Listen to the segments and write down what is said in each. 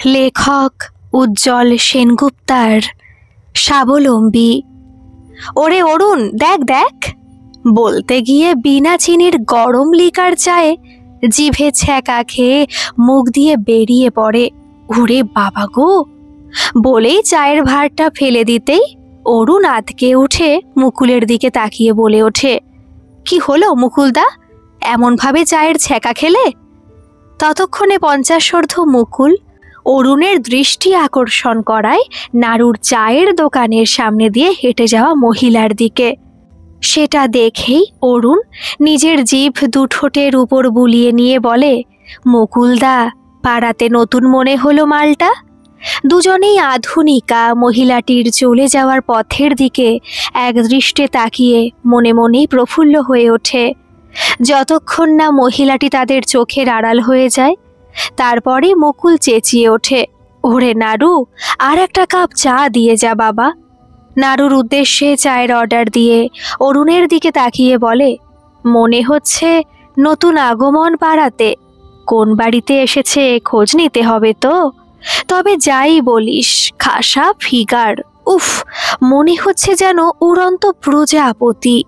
লেখক উজ্জ্বল সেনগুপ্তার স্বাবলম্বী। ওরে অরুণ, দেখ দেখ, বলতে গিয়ে বিনা চিনির গরম লিকার চায়ে জিভে ছ্যাঁকা খেয়ে মুখ দিয়ে বেরিয়ে পড়ে, ওরে বাবা গো! বলেই চায়ের ভাঁড়টা ফেলে দিতেই অরুণ আঁতকে উঠে মুকুলের দিকে তাকিয়ে বলে ওঠে, কি হলো মুকুলদা, এমনভাবে চায়ের ছ্যাঁকা খেলে? ততক্ষণে পঞ্চাশোর্ধ্ব মুকুল অরুণের দৃষ্টি আকর্ষণ করায় নাড়ুর চায়ের দোকানের সামনে দিয়ে হেঁটে যাওয়া মহিলার দিকে। সেটা দেখেই অরুণ নিজের জিভ দুঠোঁটের উপর বুলিয়ে নিয়ে বলে, মুকুলদা, পাড়াতে নতুন মনে হলো মালটা? দুজনেই আধুনিকা মহিলাটির চলে যাওয়ার পথের দিকে একদৃষ্টে তাকিয়ে মনে মনেই প্রফুল্ল হয়ে ওঠে। যতক্ষণ না মহিলাটি তাদের চোখের আড়াল হয়ে যায়, তারপরে মুকুল চেঁচিয়ে ওঠে, ওরে নাড়ু, আর একটা কাপ চা দিয়ে যা বাবা। নাড়ুর উদ্দেশ্যে চায়ের অর্ডার দিয়ে অরুণের দিকে তাকিয়ে বলে, মনে হচ্ছে নতুন আগমন পাড়াতে, কোন বাড়িতে এসেছে খোঁজ নিতে হবে তো। তবে যাই বলিস, খাসা ফিগার, উফ, মনে হচ্ছে যেন উড়ন্ত প্রজাপতি।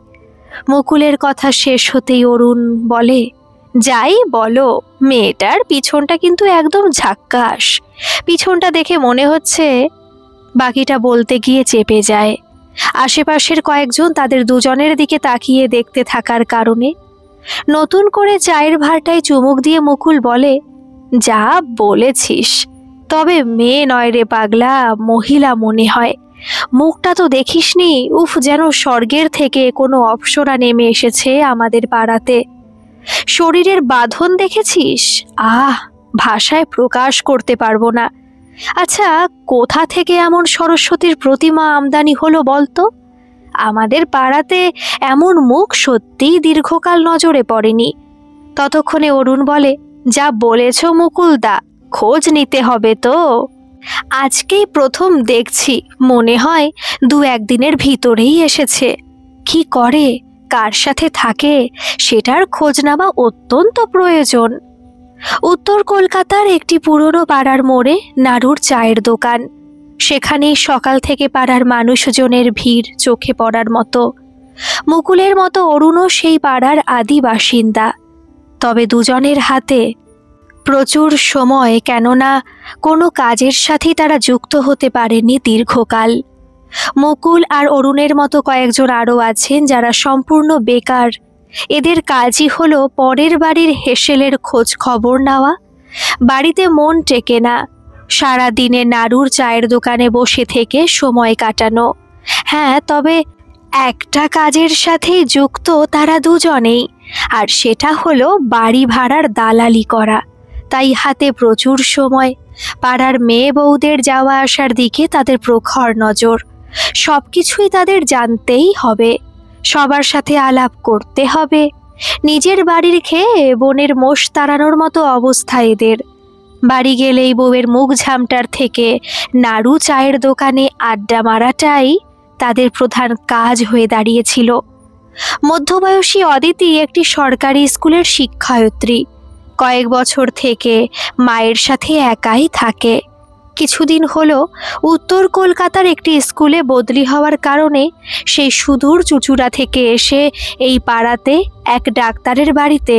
মুকুলের কথা শেষ হতেই অরুণ বলে, যাই বলো, মেয়েটার পিছনটা কিন্তু একদম ঝাক্কাস, পিছনটা দেখে মনে হচ্ছে। বাকিটা বলতে গিয়ে চেপে যায়। আশেপাশের কয়েকজন তাদের দুজনের দিকে তাকিয়ে দেখতে থাকার কারণে নতুন করে চায়ের ভাঁড়টায় চুমুক দিয়ে মুকুল বলে, যা বলেছিস, তবে মেয়ে নয় রে পাগলা, মহিলা মনে হয়। মুখটা তো দেখিসনি, উফ, যেন স্বর্গের থেকে কোনো অপ্সরা নেমে এসেছে আমাদের পাড়াতে। শরীরের বাঁধন দেখেছিস, আহ, ভাষায় প্রকাশ করতে পারবো না। আচ্ছা, কোথা থেকে এমন সরস্বতীর প্রতিমা আমদানি হলো বলতো? আমাদের পাড়াতে এমন মুখ সত্যিই দীর্ঘকাল নজরে পড়েনি। ততক্ষণে অরুণ বলে, যা বলেছ মুকুলদা, খোঁজ নিতে হবে তো। আজকেই প্রথম দেখছি, মনে হয় দু একদিনের ভিতরেই এসেছে। কি করে, কার সাথে থাকে, সেটার খোঁজ নেওয়া অত্যন্ত প্রয়োজন। উত্তর কলকাতার একটি পুরনো পাড়ার মোড়ে নাড়ুর চায়ের দোকান। সেখানেই সকাল থেকে পাড়ার মানুষজনের ভিড় চোখে পড়ার মতো। মুকুলের মতো অরুণও সেই পাড়ার আদি বাসিন্দা। তবে দুজনের হাতে প্রচুর সময়, কেননা কোনো কাজের সাথেই তারা যুক্ত হতে পারেনি দীর্ঘকাল। মুকুল আর অরুণের মতো কয়েকজন আরও আছেন যারা সম্পূর্ণ বেকার। এদের কাজই হলো পরের বাড়ির হেসেলের খোঁজ খবর নেওয়া, বাড়িতে মন টেকে না, সারাদিনে নাড়ুর চায়ের দোকানে বসে থেকে সময় কাটানো। হ্যাঁ, তবে একটা কাজের সাথেই যুক্ত তারা দুজনেই, আর সেটা হলো বাড়ি ভাড়ার দালালি করা। তাই হাতে প্রচুর সময়। পাড়ার মেয়ে বউদের যাওয়া আসার দিকে তাদের প্রখর নজর। সব কিছুই তাদের জানতেই হবে, সবার সাথে আলাপ করতে হবে। নিজের বাড়ির খেয়ে বোনের মোষ তাড়ানোর মতো অবস্থা এদের। বাড়ি গেলেই বউয়ের মুখ ঝামটার থেকে নাড়ু চায়ের দোকানে আড্ডা মারাটাই তাদের প্রধান কাজ হয়ে দাঁড়িয়েছিল। মধ্যবয়সী অদিতি একটি সরকারি স্কুলের শিক্ষায়ত্রী। কয়েক বছর থেকে মায়ের সাথে একাই থাকে। কিছুদিন হলো উত্তর কলকাতার একটি স্কুলে বদলি হওয়ার কারণে সেই সুদূর চুঁচুড়া থেকে এসে এই পাড়াতে এক ডাক্তারের বাড়িতে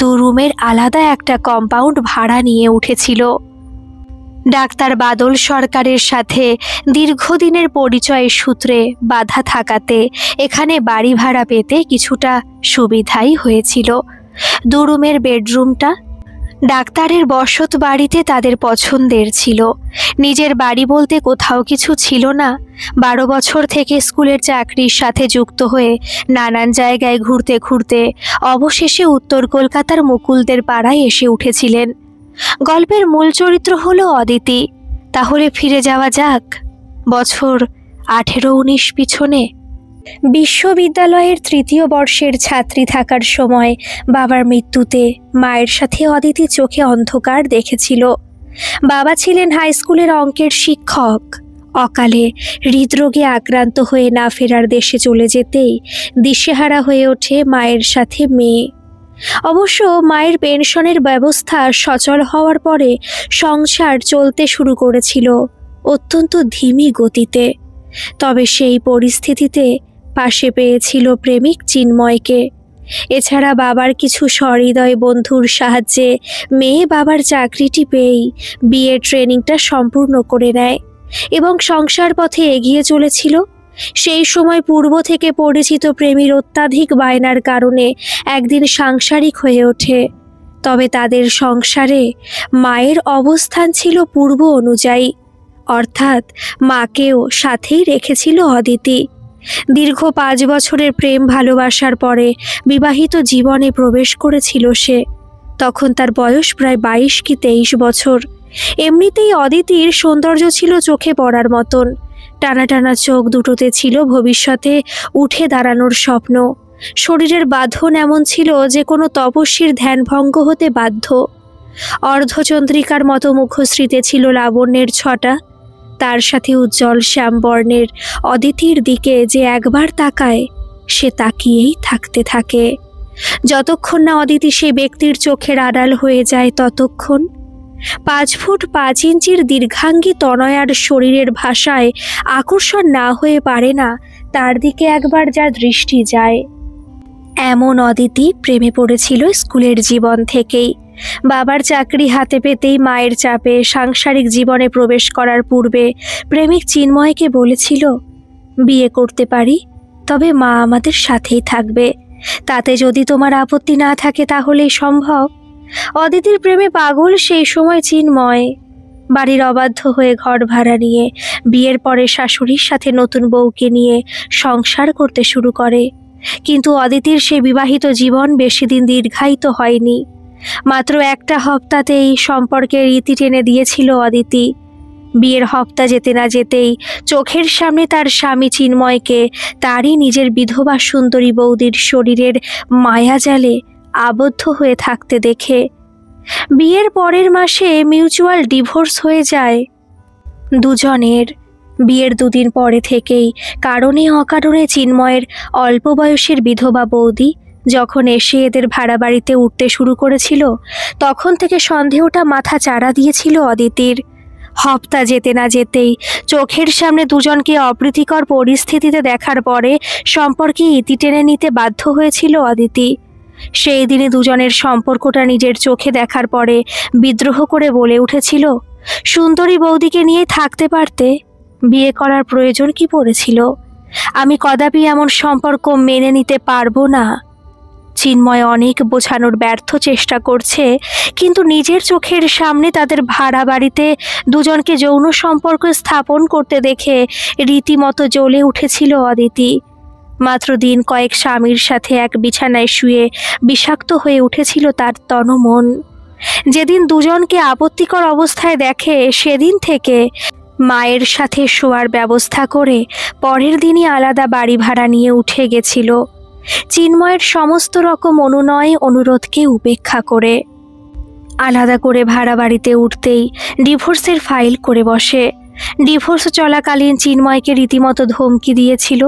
2 রুমের আলাদা একটা কম্পাউন্ড ভাড়া নিয়ে উঠেছিল। ডাক্তার বাদল সরকারের সাথে দীর্ঘদিনের পরিচয়ের সূত্রে বাধা থাকাতে এখানে বাড়ি ভাড়া পেতে কিছুটা সুবিধাই হয়েছিল। 2 রুমের বেডরুমটা ডাক্তারের বসত বাড়িতে তাদের পছন্দের ছিল। নিজের বাড়ি বলতে কোথাও কিছু ছিল না। 12 বছর থেকে স্কুলের চাকরির সাথে যুক্ত হয়ে নানান জায়গায় ঘুরতে ঘুরতে অবশেষে উত্তর কলকাতার মুকুলদের পাড়ায় এসে উঠেছিলেন। গল্পের মূল চরিত্র হলো অদিতি। তাহলে ফিরে যাওয়া যাক বছর 18-19 পিছনে। বিশ্ববিদ্যালয়ের 3য় বর্ষের ছাত্রী থাকার সময় বাবার মৃত্যুতে মায়ের সাথে অদিতি চোখে অন্ধকার দেখেছিল। বাবা ছিলেন হাই স্কুলের অঙ্কের শিক্ষক। অকালে হৃদরোগে আক্রান্ত হয়ে না ফেরার দেশে চলে যেতেই দিশেহারা হয়ে ওঠে মায়ের সাথে মেয়ে। অবশ্য মায়ের পেনশনের ব্যবস্থা সচল হওয়ার পরে সংসার চলতে শুরু করেছিল অত্যন্ত ধীমি গতিতে। তবে সেই পরিস্থিতিতে পাশে পেয়েছিল প্রেমিক চিন্ময়কে। এছাড়া বাবার কিছু সহৃদয় বন্ধুর সাহায্যে মেয়ে বাবার চাকরিটি পেয়েই বিয়ের ট্রেনিংটা সম্পূর্ণ করে নেয় এবং সংসার পথে এগিয়ে চলেছিল। সেই সময় পূর্ব থেকে পরিচিত প্রেমীর অত্যাধিক বায়নার কারণে একদিন সাংসারিক হয়ে ওঠে। তবে তাদের সংসারে মায়ের অবস্থান ছিল পূর্ব অনুযায়ী, অর্থাৎ মাকেও সাথেই রেখেছিল অদিতি। দীর্ঘ 5 বছরের প্রেম ভালোবাসার পরে বিবাহিত জীবনে প্রবেশ করেছিল সে। তখন তার বয়স প্রায় 22 কি 23 বছর। এমনিতেই অদিতির সৌন্দর্য ছিল চোখে পড়ার মতন। টানা টানা চোখ দুটোতে ছিল ভবিষ্যতে উঠে দাঁড়ানোর স্বপ্ন। শরীরের বাঁধন এমন ছিল যে কোনো তপস্বীর ধ্যানভঙ্গ হতে বাধ্য। অর্ধচন্দ্রিকার মতো মুখশ্রীতে ছিল লাবণ্যের ছটা। তার সাথে উজ্জ্বল শ্যামবর্ণের অদিতির দিকে যে একবার তাকায় সে তাকিয়েই থাকতে থাকে। যতক্ষণ না অদিতি সে ব্যক্তির চোখের আড়াল হয়ে যায় ততক্ষণ। 5 ফুট 5 ইঞ্চির দীর্ঘাঙ্গী তনয়ার শরীরের ভাষায় আকর্ষণ না হয়ে পারে না তার দিকে একবার যা দৃষ্টি যায়। এমন অদিতি প্রেমে পড়েছিল স্কুলের জীবন থেকেই। বাবার চাকরি হাতে পেতেই মায়ের চাপে সাংসারিক জীবনে প্রবেশ করার পূর্বে প্রেমিক চিন্ময়কে বলেছিল, বিয়ে করতে পারি, তবে মা আমাদের সাথেই থাকবে। তাতে যদি তোমার আপত্তি না থাকে তাহলেই সম্ভব। অদিতির প্রেমে পাগল সেই সময় চিন্ময়। বাড়ির অবাধ্য হয়ে ঘর ভাড়া নিয়ে বিয়ের পরে শাশুড়ির সাথে নতুন বউকে নিয়ে সংসার করতে শুরু করে। কিন্তু অদিতির সে বিবাহিত জীবন বেশি দিন দীর্ঘায়িত হয়নি। মাত্র 1 হপ্তাতেই সম্পর্কের ইতি টেনে দিয়েছিল অদিতি। বিয়ের হপ্তা যেতে না যেতেই চোখের সামনে তার স্বামী চিন্ময়কে তারই নিজের বিধবা সুন্দরী বৌদির শরীরের মায়াজালে আবদ্ধ হয়ে থাকতে দেখে বিয়ের পরের মাসে মিউচুয়াল ডিভোর্স হয়ে যায় দুজনের। বিয়ের 2 দিন পরে থেকেই কারণে অকারণে চিন্ময়ের অল্প বয়সের বিধবা বৌদি যখন এসে এদের ভাড়া বাড়িতে উঠতে শুরু করেছিল তখন থেকে সন্দেহটা মাথা চাড়া দিয়েছিল অদিতির। হপ্তা যেতে না যেতেই চোখের সামনে দুজনকে অপ্রীতিকর পরিস্থিতিতে দেখার পরে সম্পর্কে ইতি টেনে নিতে বাধ্য হয়েছিল অদিতি। সেই দিনে দুজনের সম্পর্কটা নিজের চোখে দেখার পরে বিদ্রোহ করে বলে উঠেছিল, সুন্দরী বৌদিকে নিয়ে থাকতে পারতে, বিয়ে করার প্রয়োজন কি পড়েছিল? আমি কদাপি এমন সম্পর্ক মেনে নিতে পারবো না। চিন্ময় অনেক বোঝানোর ব্যর্থ চেষ্টা করছে, কিন্তু নিজের চোখের সামনে তাদের ভাড়া বাড়িতে দুজনকে যৌন সম্পর্ক স্থাপন করতে দেখে রীতিমতো জ্বলে উঠেছিল অদিতি। মাত্র দিন কয়েক স্বামীর সাথে এক বিছানায় শুয়ে বিষাক্ত হয়ে উঠেছিল তার তনমন। যেদিন দুজনকে আপত্তিকর অবস্থায় দেখে সেদিন থেকে মায়ের সাথে শোয়ার ব্যবস্থা করে পরের দিনই আলাদা বাড়ি ভাড়া নিয়ে উঠে গেছিল, চিন্ময়ের সমস্ত রকম অনুনয় অনুরোধকে উপেক্ষা করে। আলাদা করে ভাড়া বাড়িতে উঠতেই ডিভোর্সের ফাইল করে বসে। ডিভোর্স চলাকালীন চিন্ময়কে রীতিমতো ধমকি দিয়েছিল,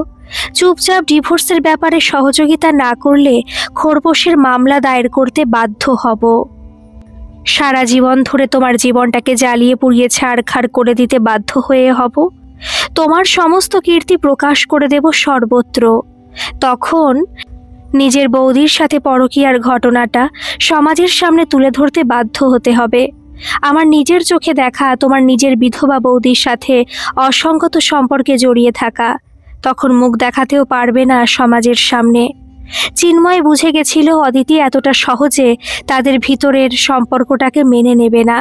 চুপচাপ ডিভোর্সের ব্যাপারে সহযোগিতা না করলে খোরপোশের মামলা দায়ের করতে বাধ্য হব। সারা জীবন ধরে তোমার জীবনটাকে জ্বালিয়ে পুড়িয়ে ছাড়খাড় করে দিতে বাধ্য হয়ে হব। তোমার সমস্ত কীর্তি প্রকাশ করে দেব সর্বত্র। তখন নিজের বৌদির সাথে পরকীয়ার ঘটনাটা সমাজের সামনে তুলে ধরতে বাধ্য হতে হবে। আমার নিজের চোখে দেখা তোমার নিজের বিধবা বৌদির সাথে অসঙ্গত সম্পর্কে জড়িয়ে থাকা, তখন মুখ দেখাতেও পারবে না সমাজের সামনে। চিন্ময় বুঝে গেছিল অদিতি এতটা সহজে তাদের ভিতরের সম্পর্কটাকে মেনে নেবে না,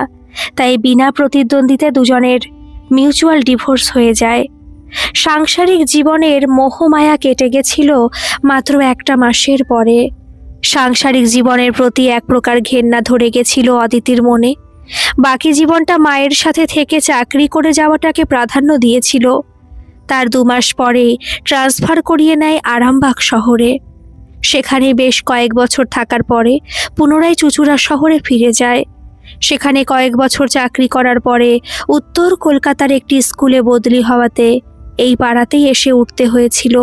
তাই বিনা প্রতিদ্বন্দ্বিতে দুজনের মিউচুয়াল ডিভোর্স হয়ে যায়। সাংসারিক জীবনের মোহমায়া কেটে গেছিল মাত্র 1 মাসের পরে। সাংসারিক জীবনের প্রতি এক প্রকার ঘেন্না ধরে গেছিল অদিতির মনে। বাকি জীবনটা মায়ের সাথে থেকে চাকরি করে যাওয়াটাকে প্রাধান্য দিয়েছিল। তার 2 মাস পরে ট্রান্সফার করিয়ে নেয় আরামবাগ শহরে। সেখানে বেশ কয়েক বছর থাকার পরে পুনরায় চুঁচুড়া শহরে ফিরে যায়। সেখানে কয়েক বছর চাকরি করার পরে উত্তর কলকাতার একটি স্কুলে বদলি হওয়াতে এই পাড়াতেই এসে উঠতে হয়েছিল।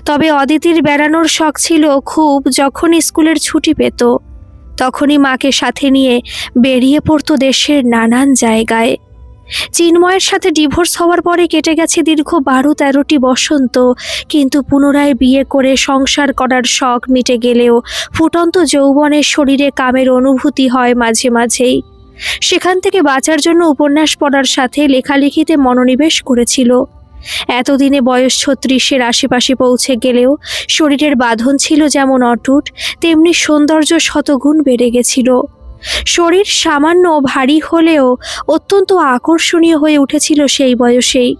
তবে অদিতির বেড়ানোর শখ ছিল খুব। যখন স্কুলের ছুটি পেত তখনই মাকে সাথে নিয়ে বেরিয়ে পড়তো দেশের নানান জায়গায়। চিন্ময়ের সাথে ডিভোর্স হওয়ার পরে কেটে গেছে দীর্ঘ 12-13টি বসন্ত, কিন্তু পুনরায় বিয়ে করে সংসার করার শখ মিটে গেলেও ফুটন্ত যৌবনের শরীরে কামের অনুভূতি হয় মাঝে মাঝেই। সেখান থেকে বাঁচার জন্য উপন্যাস পড়ার সাথে লেখালেখিতে মনোনিবেশ করেছিল। এতদিনে বয়স 36-এর আশেপাশে পৌঁছে গেলেও শরীরের বাঁধন ছিল যেমন অটুট, তেমনি সৌন্দর্য শতগুণ বেড়ে গেছিল। শরীর সামান্য ভারী হলেও অত্যন্ত আকর্ষণীয় হয়ে উঠেছিল সেই বয়সেই।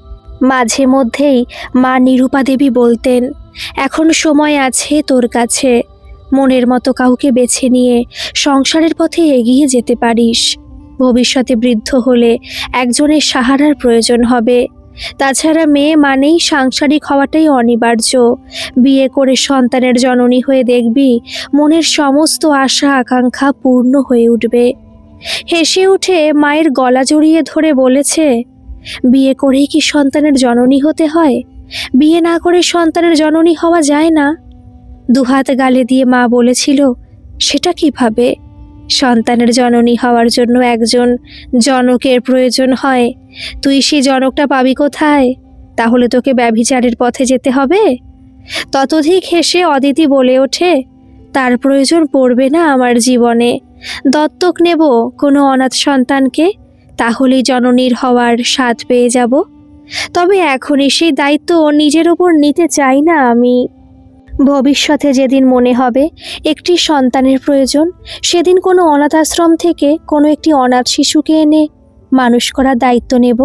মাঝে মধ্যেই মা নিরূপা দেবী বলতেন, এখন সময় আছে তোর কাছে, মনের মতো কাউকে বেছে নিয়ে সংসারের পথে এগিয়ে যেতে পারিস। ভবিষ্যতে বৃদ্ধ হলে একজনের সাহারার প্রয়োজন হবে। তাছাড়া মেয়ে মানেই সাংসারিক হওয়াটাই অনিবার্য। বিয়ে করে সন্তানের জননী হয়ে দেখবি মনের সমস্ত আশা আকাঙ্ক্ষা পূর্ণ হয়ে উঠবে। হেসে উঠে মায়ের গলা জড়িয়ে ধরে বলেছে, বিয়ে করেই কি সন্তানের জননী হতে হয়? বিয়ে না করে সন্তানের জননী হওয়া যায় না। দুহাত গালে দিয়ে মা বলেছিল, সেটা কিভাবে? সন্তানের জননী হওয়ার জন্য একজন জনকের প্রয়োজন হয়। তুই সেই জনকটা পাবি কোথায়? তাহলে তোকে ব্যভিচারের পথে যেতে হবে। ততোধিক হেসে অদিতি বলে ওঠে, তার প্রয়োজন পড়বে না আমার জীবনে। দত্তক নেব কোনো অনাথ সন্তানকে, তাহলেই জননীর হওয়ার স্বাদ পেয়ে যাব। তবে এখনই সেই দায়িত্ব নিজের ওপর নিতে চাই না আমি। ভবিষ্যতে যেদিন মনে হবে একটি সন্তানের প্রয়োজন, সেদিন কোনো অনাথ আশ্রম থেকে কোনো একটি অনাথ শিশুকে এনে মানুষ করার দায়িত্ব নেব।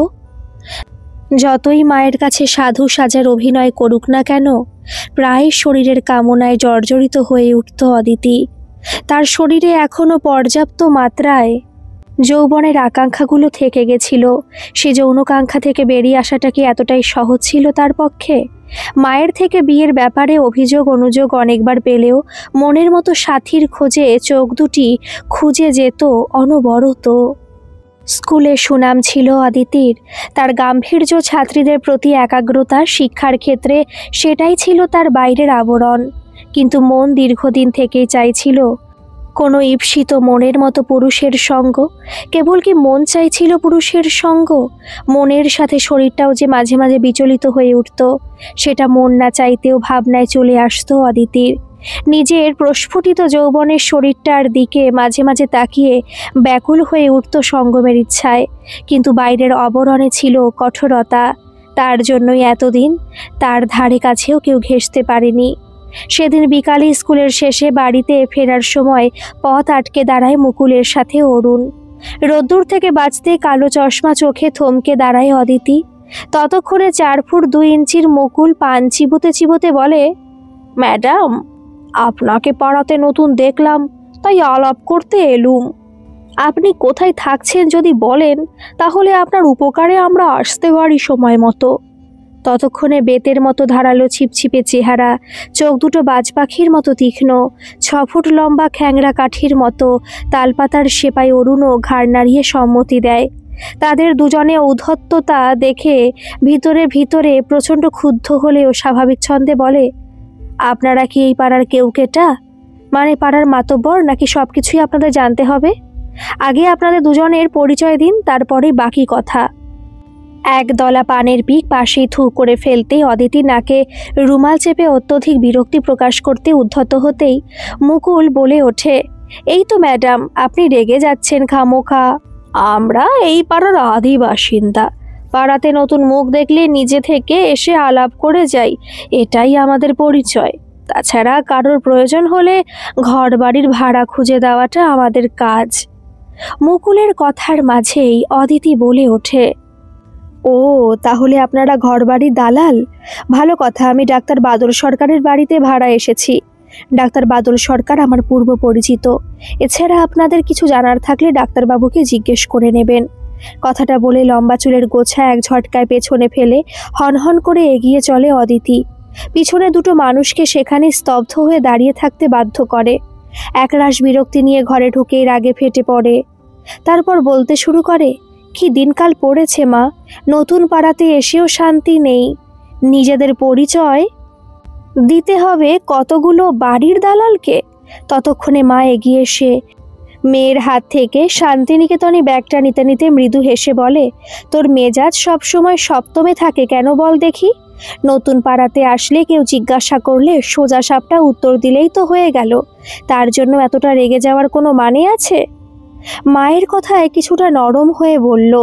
যতই মায়ের কাছে সাধু সাজার অভিনয় করুক না কেন, প্রায় শরীরের কামনায় জর্জরিত হয়ে উঠত অদিতি। তার শরীরে এখনও পর্যাপ্ত মাত্রায় যৌবনের আকাঙ্ক্ষাগুলো থেকে গেছিল। সে যৌনকাঙ্ক্ষা থেকে বেরিয়ে আসাটা কি এতটাই সহজ ছিল তার পক্ষে? মায়ের থেকে বিয়ের ব্যাপারে অভিযোগ অনুযোগ অনেকবার পেলেও মনের মতো সাথীর খোঁজে চোখ দুটি খুঁজে যেত অনবরত। স্কুলে সুনাম ছিল অদিতির। তার গাম্ভীর্য, ছাত্রীদের প্রতি একাগ্রতা, শিক্ষার ক্ষেত্রে সেটাই ছিল তার বাইরের আবরণ। কিন্তু মন দীর্ঘদিন থেকেই চাইছিল কোনো ঈপ্সিত মনের মতো পুরুষের সঙ্গ। কেবল কি মন চাইছিল পুরুষের সঙ্গ? মনের সাথে শরীরটাও যে মাঝে মাঝে বিচলিত হয়ে উঠত, সেটা মন না চাইতেও ভাবনায় চলে আসতো অদিতির। নিজের প্রস্ফুটিত যৌবনের শরীরটার দিকে মাঝে মাঝে তাকিয়ে ব্যাকুল হয়ে উঠত সঙ্গমের ইচ্ছায়। কিন্তু বাইরের আবরণে ছিল কঠোরতা। তার জন্যই এতদিন তার ধারে কাছেও কেউ ঘেঁষতে পারেনি। সেদিন বিকালে স্কুলের শেষে বাড়িতে ফেরার সময় পথ আটকে দাঁড়ায় মুকুলের সাথে অরুণ। রোদ্দুর থেকে বাঁচতে কালো চশমা চোখে থমকে দাঁড়ায় অদিতি। ততক্ষণে 4 ফুট 2 ইঞ্চির মুকুল পান চিবোতে চিবোতে বলে, ম্যাডাম, আপনাকে পাড়াতে নতুন দেখলাম, তাই আলাপ করতে এলুম। আপনি কোথায় থাকছেন যদি বলেন, তাহলে আপনার উপকারে আমরা আসতে পারি সময় মতো। ততক্ষণে বেতের মতো ধারালো ছিপছিপে চেহারা, চোখ দুটো বাজ পাখির মতো তীক্ষ্ণ, 6 ফুট লম্বা খ্যাংরা কাঠির মতো তালপাতার সেপাই অরুণও ঘাড় নাড়িয়ে সম্মতি দেয়। তাদের দুজনে ঔদ্ধত্যতা দেখে ভিতরে ভিতরে প্রচণ্ড ক্ষুব্ধ হলেও স্বাভাবিক ছন্দে বলে, আপনারা কি এই পাড়ার কেউকেটা? মানে পাড়ার মাতব্বর, নাকি সব কিছুই আপনাদের জানতে হবে? আগে আপনাদের দুজনের পরিচয় দিন, তারপরেই বাকি কথা। এক দলা পানের পিক পাশেই থু করে ফেলতেই অদিতি নাকে রুমাল চেপে অত্যধিক বিরক্তি প্রকাশ করতে উদ্ধত হতেই মুকুল বলে ওঠে, এই তো ম্যাডাম, আপনি রেগে যাচ্ছেন খামোখা। আমরা এই পাড়ার আদি বাসিন্দা। পাড়াতে নতুন মুখ দেখলে নিজে থেকে এসে আলাপ করে যাই, এটাই আমাদের পরিচয়। তাছাড়া কারোর প্রয়োজন হলে ঘর বাড়ির ভাড়া খুঁজে দেওয়াটা আমাদের কাজ। মুকুলের কথার মাঝেই অদিতি বলে ওঠে, ও তাহলে আপনারা ঘরবাড়ির দালাল? ভালো কথা, আমি ডাক্তার বাদল সরকারের বাড়িতে ভাড়া এসেছি। ডাক্তার বাদল সরকার আমার পূর্ব পরিচিত। এছাড়া আপনাদের কিছু জানার থাকলে ডাক্তারবাবুকে জিজ্ঞেস করে নেবেন। কথাটা বলে লম্বা চুলের গোছা এক ঝটকায় পেছনে ফেলে হনহন করে এগিয়ে চলে অদিতি। পিছনে দুটো মানুষকে সেখানে স্তব্ধ হয়ে দাঁড়িয়ে থাকতে বাধ্য করে। একরাশ বিরক্তি নিয়ে ঘরে ঢুকেই রাগে ফেটে পড়ে। তারপর বলতে শুরু করে, কি দিনকাল পড়েছে মা, নতুন পাড়াতে এসেও শান্তি নেই। নিজেদের পরিচয় দিতে হবে কতগুলো বাড়ির দালালকে। ততক্ষণে মা এগিয়ে এসে মেয়ের হাত থেকে শান্তিনিকেতনে ব্যাগটা নিতে নিতে মৃদু হেসে বলে, তোর মেজাজ সবসময় সপ্তমে থাকে কেন বল দেখি? নতুন পাড়াতে আসলে কেউ জিজ্ঞাসা করলে সোজা সাপটা উত্তর দিলেই তো হয়ে গেল, তার জন্য এতটা রেগে যাওয়ার কোনো মানে আছে? মায়ের কথায় কিছুটা নরম হয়ে বলল,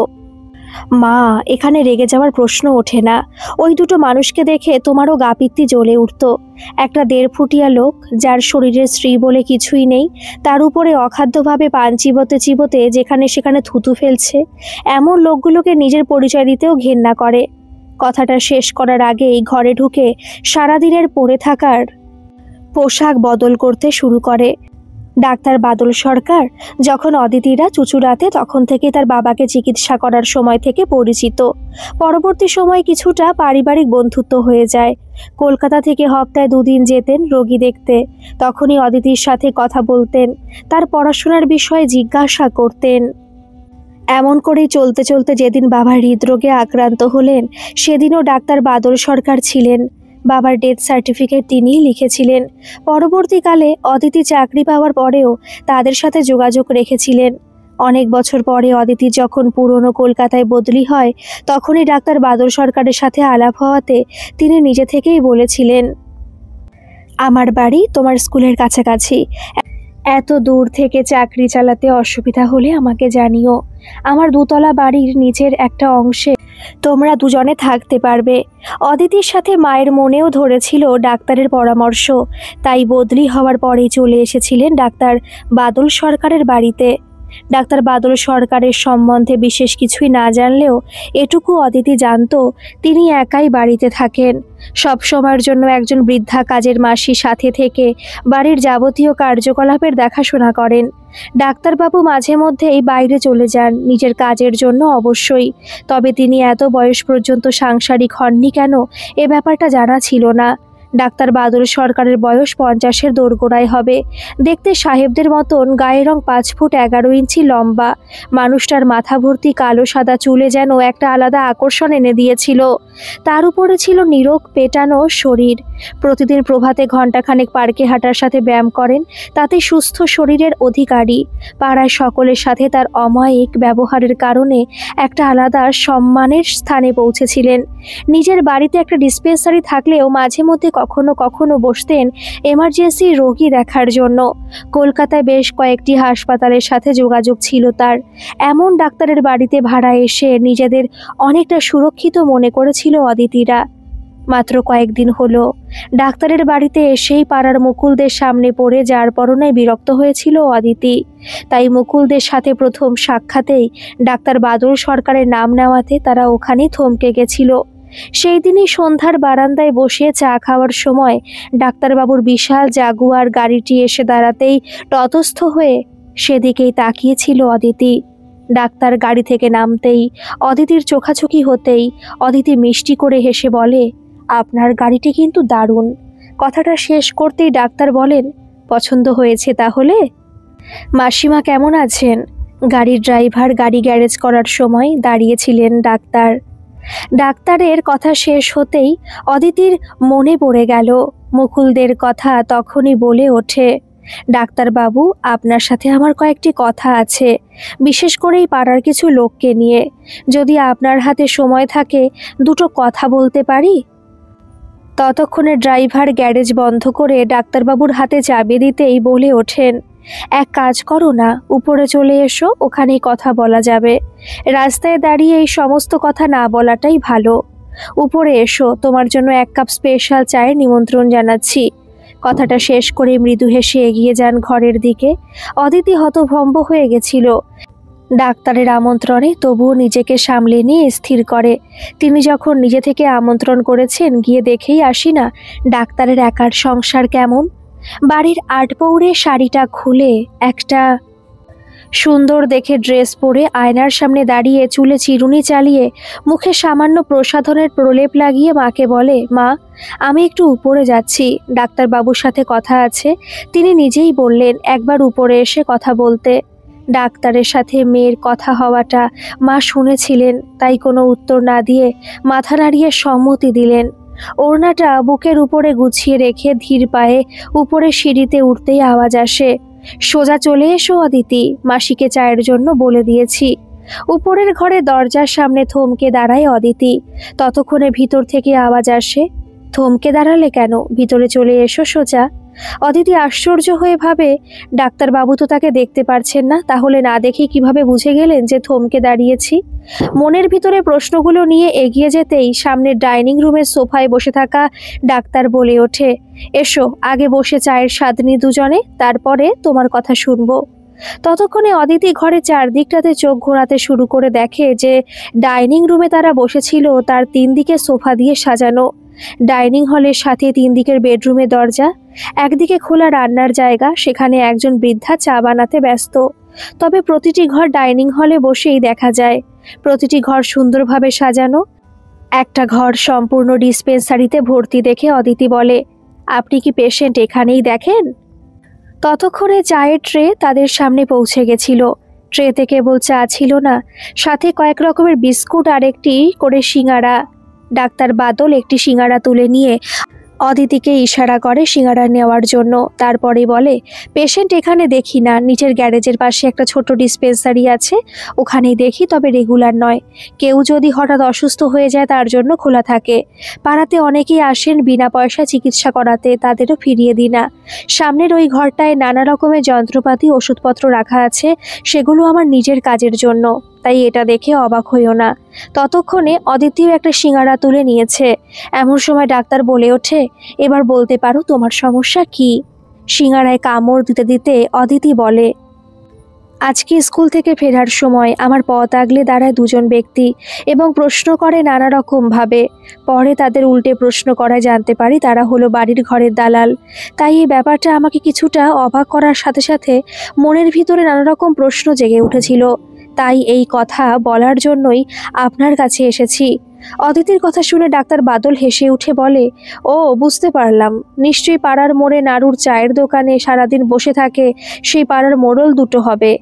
মা, এখানে রেগে যাওয়ার প্রশ্ন ওঠে না। ওই দুটো মানুষকে দেখে তোমারও গা পিত্তি জ্বলে উঠত। একটা 1.5 ফুটিয়া লোক, যার শরীরের স্ত্রী বলে কিছুই নেই, তার উপরে অখাদ্যভাবে পান চিবোতে চিবোতে যেখানে সেখানে থুতু ফেলছে, এমন লোকগুলোকে নিজের পরিচয় দিতেও ঘেন্না করে। কথাটা শেষ করার আগেই ঘরে ঢুকে সারাদিনের পরে থাকার পোশাক বদল করতে শুরু করে। ডাক্তার বাদল সরকার যখন অদিতিরা চুচুড়াতে, তখন থেকে তার বাবাকে চিকিৎসা করার সময় থেকে পরিচিত। পরবর্তী সময় কিছুটা পারিবারিক বন্ধুত্ব হয়ে যায়। কলকাতা থেকে সপ্তাহে 2 দিন যেতেন রোগী দেখতে। তখনই অদিতির সাথে কথা বলতেন, তার পড়াশোনার বিষয়ে জিজ্ঞাসা করতেন। এমন করেই চলতে চলতে যেদিন বাবা হৃদরোগে আক্রান্ত হলেন, সেদিনও ডাক্তার বাদল সরকার ছিলেন। বাবার ডেথ সার্টিফিকেট তিনিই লিখেছিলেন। পরবর্তীকালে অদিতি চাকরি পাওয়ার পরেও তাদের সাথে যোগাযোগ রেখেছিলেন। অনেক বছর পরে অদিতি যখন পুরনো কলকাতায় বদলি হয়, তখনই ডাক্তার বাদল সরকারের সাথে আলাপ হওয়াতে তিনি নিজে থেকেই বলেছিলেন, আমার বাড়ি তোমার স্কুলের কাছাকাছি, এত দূর থেকে চাকরি চালাতে অসুবিধা হলে আমাকে জানিও। আমার 2 তলা বাড়ির নিচের একটা অংশে তোমরা দুজনে থাকতে পারবে। অদিতির সাথে মায়ের মনেও ধরেছিল ডাক্তারের পরামর্শ, তাই বদলি হওয়ার পরেই চলে এসেছিলেন ডাক্তার বাদল সরকারের বাড়িতে। ডাক্তার বাদল সরকারের সম্বন্ধে বিশেষ কিছুই না জানলেও এটুকু অদিতি জানত, তিনি একাই বাড়িতে থাকেন। সব সময়ের জন্য একজন বৃদ্ধা কাজের মাসি সাথে থেকে বাড়ির যাবতীয় কার্যকলাপের দেখাশোনা করেন। ডাক্তারবাবু মাঝে মধ্যেই বাইরে চলে যান, নিজের কাজের জন্য অবশ্যই। তবে তিনি এত বয়স পর্যন্ত সাংসারিক হননি কেন, এ ব্যাপারটা জানা ছিল না। ডাক্তার বাদল সরকারের বয়স 50-এর দোরগোড়ায় হবে। দেখতে সাহেবদের মতন, গায়ের রং 5 ফুট 11 ইঞ্চি লম্বা। মানুষটার মাথা ভর্তি কালো সাদা চুলে যেন একটা আলাদা আকর্ষণ এনে দিয়েছিল। তার উপরে ছিল নিরোগ পেটানো শরীর। প্রতিদিন প্রভাতে ঘণ্টাখানেক পার্কে হাঁটার সাথে ব্যায়াম করেন, তাতে সুস্থ শরীরের অধিকারী। পাড়ায় সকলের সাথে তার অমায়িক ব্যবহারের কারণে একটা আলাদা সম্মানের স্থানে পৌঁছেছিলেন। নিজের বাড়িতে একটা ডিসপেন্সারি থাকলেও মাঝে মধ্যে কখনো কখনো বসতেন এমার্জেন্সি রোগী দেখার জন্য। কলকাতায় বেশ কয়েকটি হাসপাতালের সাথে যোগাযোগ ছিল তার। এমন ডাক্তারের বাড়িতে ভাড়া এসে নিজেদের অনেকটা সুরক্ষিত মনে করেছিল অদিতিরা। মাত্র কয়েকদিন হলো ডাক্তারের বাড়িতে এসেই পাড়ার মুকুলদের সামনে পড়ে যার পরনায় বিরক্ত হয়েছিল অদিতি। তাই মুকুলদের সাথে প্রথম সাক্ষাতেই ডাক্তার বাদল সরকারের নাম নেওয়াতে তারা ওখানেই থমকে গেছিল। সেই দিনই সন্ধ্যার বারান্দায় বসে চা খাওয়ার সময় ডাক্তারবাবুর বিশাল জাগুয়ার গাড়িটি এসে দাঁড়াতেই তটস্থ হয়ে সেদিকেই তাকিয়েছিল অদিতি। ডাক্তার গাড়ি থেকে নামতেই, অদিতির চোখাচোখি হতেই অদিতি মিষ্টি করে হেসে বলে, আপনার গাড়িটি কিন্তু দারুণ। কথাটা শেষ করতেই ডাক্তার বলেন, পছন্দ হয়েছে তাহলে? মাসিমা কেমন আছেন? গাড়ির ড্রাইভার গাড়ি গ্যারেজ করার সময় দাঁড়িয়েছিলেন ডাক্তার। ডাক্তারের কথা শেষ হতেই অদিতির মনে পড়ে গেল মুকুলদের কথা। তখনই বলে ওঠে, ডাক্তারবাবু, আপনার সাথে আমার কয়েকটি কথা আছে, বিশেষ করে এই পাড়ার কিছু লোককে নিয়ে। যদি আপনার হাতে সময় থাকে, 2টো কথা বলতে পারি? ততক্ষণে ড্রাইভার গ্যারেজ বন্ধ করে ডাক্তারবাবুর হাতে চাবি দিতেই বলে ওঠেন, এক কাজ করো না, উপরে চলে এসো, ওখানেই কথা বলা যাবে। রাস্তায় দাঁড়িয়ে এই সমস্ত কথা না বলাটাই ভালো। উপরে এসো, তোমার জন্য 1 কাপ স্পেশাল চায়ের নিমন্ত্রণ জানাচ্ছি। কথাটা শেষ করে মৃদু হেসে এগিয়ে যান ঘরের দিকে। অদিতি হতভম্ব হয়ে গেছিল ডাক্তারের আমন্ত্রণে, তবুও নিজেকে সামলে নিয়ে স্থির করে, তিনি যখন নিজে থেকে আমন্ত্রণ করেছেন, গিয়ে দেখেই আসি না ডাক্তারের একার সংসার কেমন। বাড়ির আটপৌরে শাড়িটা খুলে একটা সুন্দর দেখে ড্রেস পরে আয়নার সামনে দাঁড়িয়ে চুলে চিরুনি চালিয়ে মুখে সামান্য প্রসাধনের প্রলেপ লাগিয়ে মাকে বলে, মা, আমি একটু উপরে যাচ্ছি, ডাক্তারবাবুর সাথে কথা আছে। তিনি নিজেই বললেন একবার উপরে এসে কথা বলতে। ডাক্তারের সাথে মেয়ের কথা হওয়াটা মা শুনেছিলেন, তাই কোনো উত্তর না দিয়ে মাথা নাড়িয়ে সম্মতি দিলেন। ওড়নাটা বুকের উপরে গুছিয়ে রেখে ধীর পায়ে উপরে সিঁড়িতে উঠতেই আওয়াজ আসে, সোজা চলে এসো অদিতি, মাসিকে চায়ের জন্য বলে দিয়েছি। উপরের ঘরে দরজার সামনে থমকে দাঁড়ায় অদিতি। ততক্ষণে ভিতর থেকে আওয়াজ আসে, থমকে দাঁড়ালে কেন, ভিতরে চলে এসো সোজা। অদিতি আশ্চর্য হয়ে ভাবে, ডাক্তারবাবু তো তাকে দেখতে পারছেন না, তাহলে না দেখে কিভাবে বুঝে গেলেন যে থমকে দাঁড়িয়েছি। মনের ভিতরে প্রশ্নগুলো নিয়ে এগিয়ে যেতেই সামনের ডাইনিং রুমের সোফায় বসে থাকা ডাক্তার বলে ওঠে, এসো আগে বসে চায়ের স্বাদ নি দুজনে, তারপরে তোমার কথা শুনবো। ততক্ষণে অদিতি ঘরে চারদিকটাতে চোখ ঘোরাতে শুরু করে দেখে যে ডাইনিং রুমে তারা বসেছিল তার 3 দিকে সোফা দিয়ে সাজানো। ডাইনিং হলের সাথে 3 দিকের বেডরুমে দরজা, একদিকে খোলা রান্নার জায়গা, সেখানে একজন বৃদ্ধা চা বানাতে ব্যস্ত। তবে প্রতিটি ঘর ডাইনিং হলে বসেই দেখা যায়। প্রতিটি ঘর সুন্দরভাবে সাজানো। একটা ঘর সম্পূর্ণ ডিসপেন্সারিতে ভর্তি দেখে অদিতি বলে, আপনি কি পেশেন্ট এখানেই দেখেন? ততক্ষণে চায়ের ট্রে তাদের সামনে পৌঁছে গেছিল। ট্রেতে কেবল চা ছিল না, সাথে কয়েক রকমের বিস্কুট আর একটি করে সিঙ্গারা। ডাক্তার বাদল একটি সিঙ্গারা তুলে নিয়ে অদিতিকে ইশারা করে সিঙ্গারা নেওয়ার জন্য। তারপরে বলে, পেশেন্ট এখানে দেখি না, নিচের গ্যারেজের পাশে একটা ছোট ডিসপেন্সারি আছে, ওখানেই দেখি, তবে রেগুলার নয়। কেউ যদি হঠাৎ অসুস্থ হয়ে যায় তার জন্য খোলা থাকে। পাড়াতে অনেকেই আসেন বিনা পয়সা চিকিৎসা করাতে, তাদেরও ফিরিয়ে দিই না। সামনের ওই ঘরটায় নানা রকমের যন্ত্রপাতি ওষুধপত্র রাখা আছে, সেগুলো আমার নিজের কাজের জন্য, তাই এটা দেখে অবাক হইও না। ততক্ষণে অদিতিও একটা সিঙ্গারা তুলে নিয়েছে। এমন সময় ডাক্তার বলে ওঠে, এবার বলতে পারো তোমার সমস্যা কি? সিঙ্গারায় কামড় দিতে দিতে অদিতি বলে, আজকে স্কুল থেকে ফেরার সময় আমার পথ আগলে দাঁড়ায় 2 জন ব্যক্তি এবং প্রশ্ন করে নানা রকম ভাবে। পরে তাদের উল্টে প্রশ্ন করায় জানতে পারি তারা হলো বাড়ির ঘরের দালাল। তাই এই ব্যাপারটা আমাকে কিছুটা অবাক করার সাথে সাথে মনের ভিতরে নানা রকম প্রশ্ন জেগে উঠেছিল। তাই এই কথা বলার জন্যই আপনার কাছে এসেছি। অদিতির কথা শুনে ডাক্তার বাদল হেসে উঠে বলে, ও বুঝতে পারলাম, নিশ্চয়ই পাড়ার মোড়ে নাড়ুর চায়ের দোকানে সারাদিন বসে থাকে সেই পাড়ার মোড়ল দুটো হবে।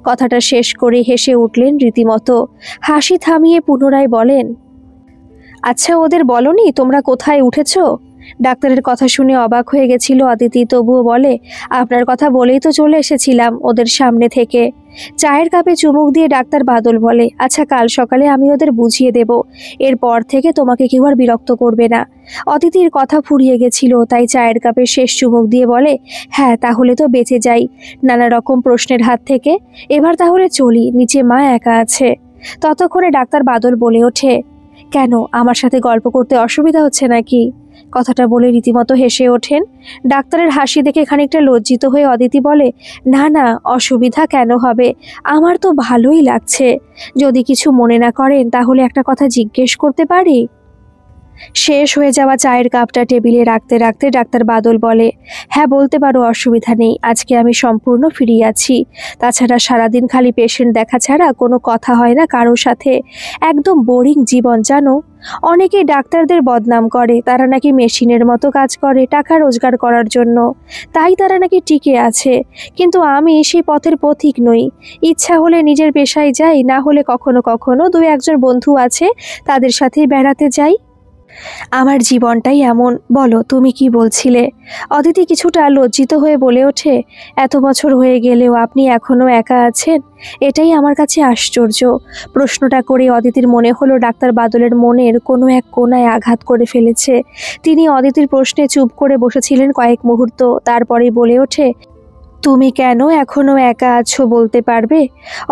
কথাটা শেষ করে হেসে উঠলেন রীতিমতো। হাসি থামিয়ে পুনরায় বলেন, আচ্ছা ওদের বলনি তোমরা কোথায় উঠেছো? ডাক্তারের কথা শুনে অবাক হয়ে গেছিল অদিতি, তবুও বলে, আপনার কথা বলেই তো চলে এসেছিলাম ওদের সামনে থেকে। চায়ের কাপে চুমুক দিয়ে ডাক্তার বাদল বলে, আচ্ছা কাল সকালে আমি ওদের বুঝিয়ে দেব, এরপর থেকে তোমাকে কেউ আর বিরক্ত করবে না। অদিতির কথা ফুরিয়ে গেছিল, তাই চায়ের কাপে শেষ চুমুক দিয়ে বলে, হ্যাঁ তাহলে তো বেঁচে যাই নানা রকম প্রশ্নের হাত থেকে। এবার তাহলে চলি, নিচে মা একা আছে। ততক্ষণে ডাক্তার বাদল বলে ওঠে, কেন আমার সাথে গল্প করতে অসুবিধা হচ্ছে নাকি? কথাটা বলে রীতিমতো হেসে ওঠেন। ডাক্তারের হাসি দেখে খানিকটা লজ্জিত হয়ে অদিতি বলে, না না, অসুবিধা কেন হবে, আমার তো ভালোই লাগছে। যদি কিছু মনে না করেন তাহলে একটা কথা জিজ্ঞেস করতে পারি? শেষ হয়ে যাওয়া চায়ের কাপটা টেবিলে রাখতে রাখতে ডাক্তার বাদল বলে, হ্যাঁ বলতে পারো, অসুবিধা নেই। আজকে আমি সম্পূর্ণ ফ্রি আছি। তাছাড়া সারাদিন খালি পেশেন্ট দেখা ছাড়া কোনো কথা হয় না কারোর সাথে। একদম বোরিং জীবন জানো। অনেকেই ডাক্তারদের বদনাম করে, তারা নাকি মেশিনের মতো কাজ করে টাকা রোজগার করার জন্য, তাই তারা নাকি টিকে আছে। কিন্তু আমি সেই পথের পথিক নই। ইচ্ছা হলে নিজের পেশায় যাই, না হলে কখনো কখনো 2-1 বন্ধু আছে তাদের সাথেই বেড়াতে যাই। আমার জীবনটাই এমন। বলো তুমি কি বলছিলে? অদিতি কিছুটা লজ্জিত হয়ে বলে ওঠে, এত বছর হয়ে গেলেও আপনি এখনও একা আছেন, এটাই আমার কাছে আশ্চর্য। প্রশ্নটা করে অদিতির মনে হলো ডাক্তার বাদলের মনের কোনো এক কোণায় আঘাত করে ফেলেছে। তিনি অদিতির প্রশ্নে চুপ করে বসেছিলেন কয়েক মুহূর্ত, তারপরেই বলে ওঠে, তুমি কেন এখনো একা আছো বলতে পারবে?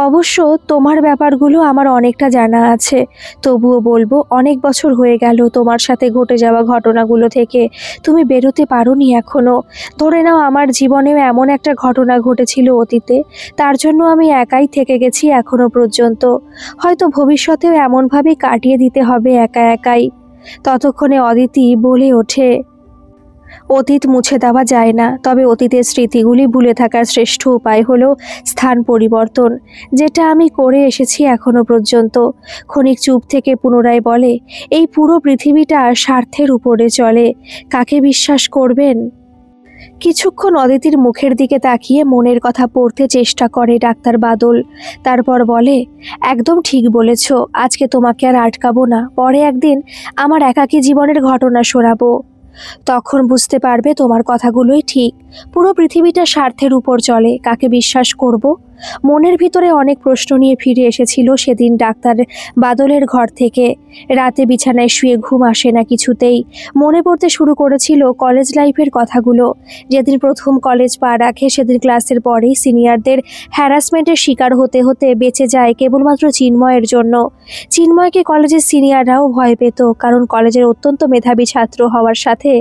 অবশ্য তোমার ব্যাপারগুলো আমার অনেকটা জানা আছে, তবুও বলবো, অনেক বছর হয়ে গেল তোমার সাথে ঘটে যাওয়া ঘটনাগুলো থেকে তুমি বেরোতে পারোনি এখনো। ধরে নাও আমার জীবনেও এমন একটা ঘটনা ঘটেছিল অতীতে, তার জন্য আমি একাই থেকে গেছি এখনো পর্যন্ত। হয়তো ভবিষ্যতেও এমনভাবেই কাটিয়ে দিতে হবে একা একাই। ততক্ষণে অদিতি বলে ওঠে, অতীত মুছে দেওয়া যায় না, তবে অতীতের স্মৃতিগুলি ভুলে থাকার শ্রেষ্ঠ উপায় হলো স্থান পরিবর্তন, যেটা আমি করে এসেছি এখনো পর্যন্ত। ক্ষণিক চুপ থেকে পুনরায় বলে, এই পুরো পৃথিবীটা স্বার্থের উপরে চলে, কাকে বিশ্বাস করবেন? কিছুক্ষণ অদিতির মুখের দিকে তাকিয়ে মনের কথা পড়তে চেষ্টা করে ডাক্তার বাদল। তারপর বলে, একদম ঠিক বলেছ, আজকে তোমাকে আর আটকাবো না, পরে একদিন আমার একাকী জীবনের ঘটনা শোনাবো। তখন বুঝতে পারবে তোমার কথাগুলোই ঠিক। পুরো পৃথিবীটা স্বার্থের উপর চলে, কাকে বিশ্বাস করব? মনের ভিতরে অনেক প্রশ্ন নিয়ে ফিরে এসেছিল সেদিন ডাক্তার বাদলের ঘর থেকে। রাতে বিছানায় শুয়ে ঘুম আসে না কিছুতেই। মনে পড়তে শুরু করেছিল কলেজ লাইফের কথাগুলো। যেদিন প্রথম কলেজ পা রাখে সেদিন ক্লাসের পরেই সিনিয়রদের হ্যারাসমেন্টের শিকার হতে হতে বেঁচে যায় কেবলমাত্র চিন্ময়ের জন্য। চিন্ময়কে কলেজের সিনিয়ররাও ভয় পেত, কারণ কলেজের অত্যন্ত মেধাবী ছাত্র হওয়ার সাথে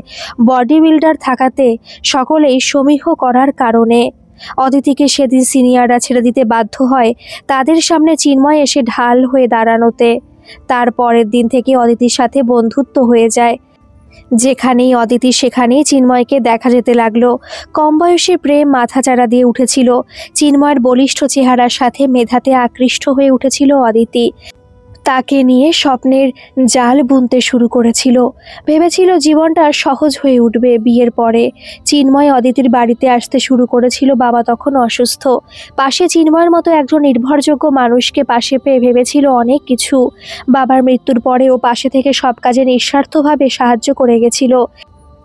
বডি বিল্ডার থাকাতে সকলেই সমীহ করার কারণে। অদিতিকে সেদিন সিনিয়ররা ছেড়ে দিতে বাধ্য হয় তাদের সামনে চিন্ময় এসে ঢাল হয়ে দাঁড়ানোতে। তার পরের দিন থেকে অদিতির সাথে বন্ধুত্ব হয়ে যায়। যেখানেই অদিতি সেখানেই চিন্ময়কে দেখা যেতে লাগলো। কম বয়সে প্রেম মাথাচাড়া দিয়ে উঠেছিল। চিন্ময়ের বলিষ্ঠ চেহারার সাথে মেধাতে আকৃষ্ট হয়ে উঠেছিল অদিতি। তাকে নিয়ে স্বপ্নের জাল বুনতে শুরু করেছিল। ভেবেছিল জীবনটা সহজ হয়ে উঠবে বিয়ের পরে। চিন্ময় অদিতির বাড়িতে আসতে শুরু করেছিল। বাবা তখন অসুস্থ। পাশে চিন্ময়ের মতো একজন নির্ভরযোগ্য মানুষকে পাশে পেয়ে ভেবেছিল অনেক কিছু। বাবার মৃত্যুর পরেও পাশে থেকে সব কাজে নিঃস্বার্থভাবে সাহায্য করে গেছিল।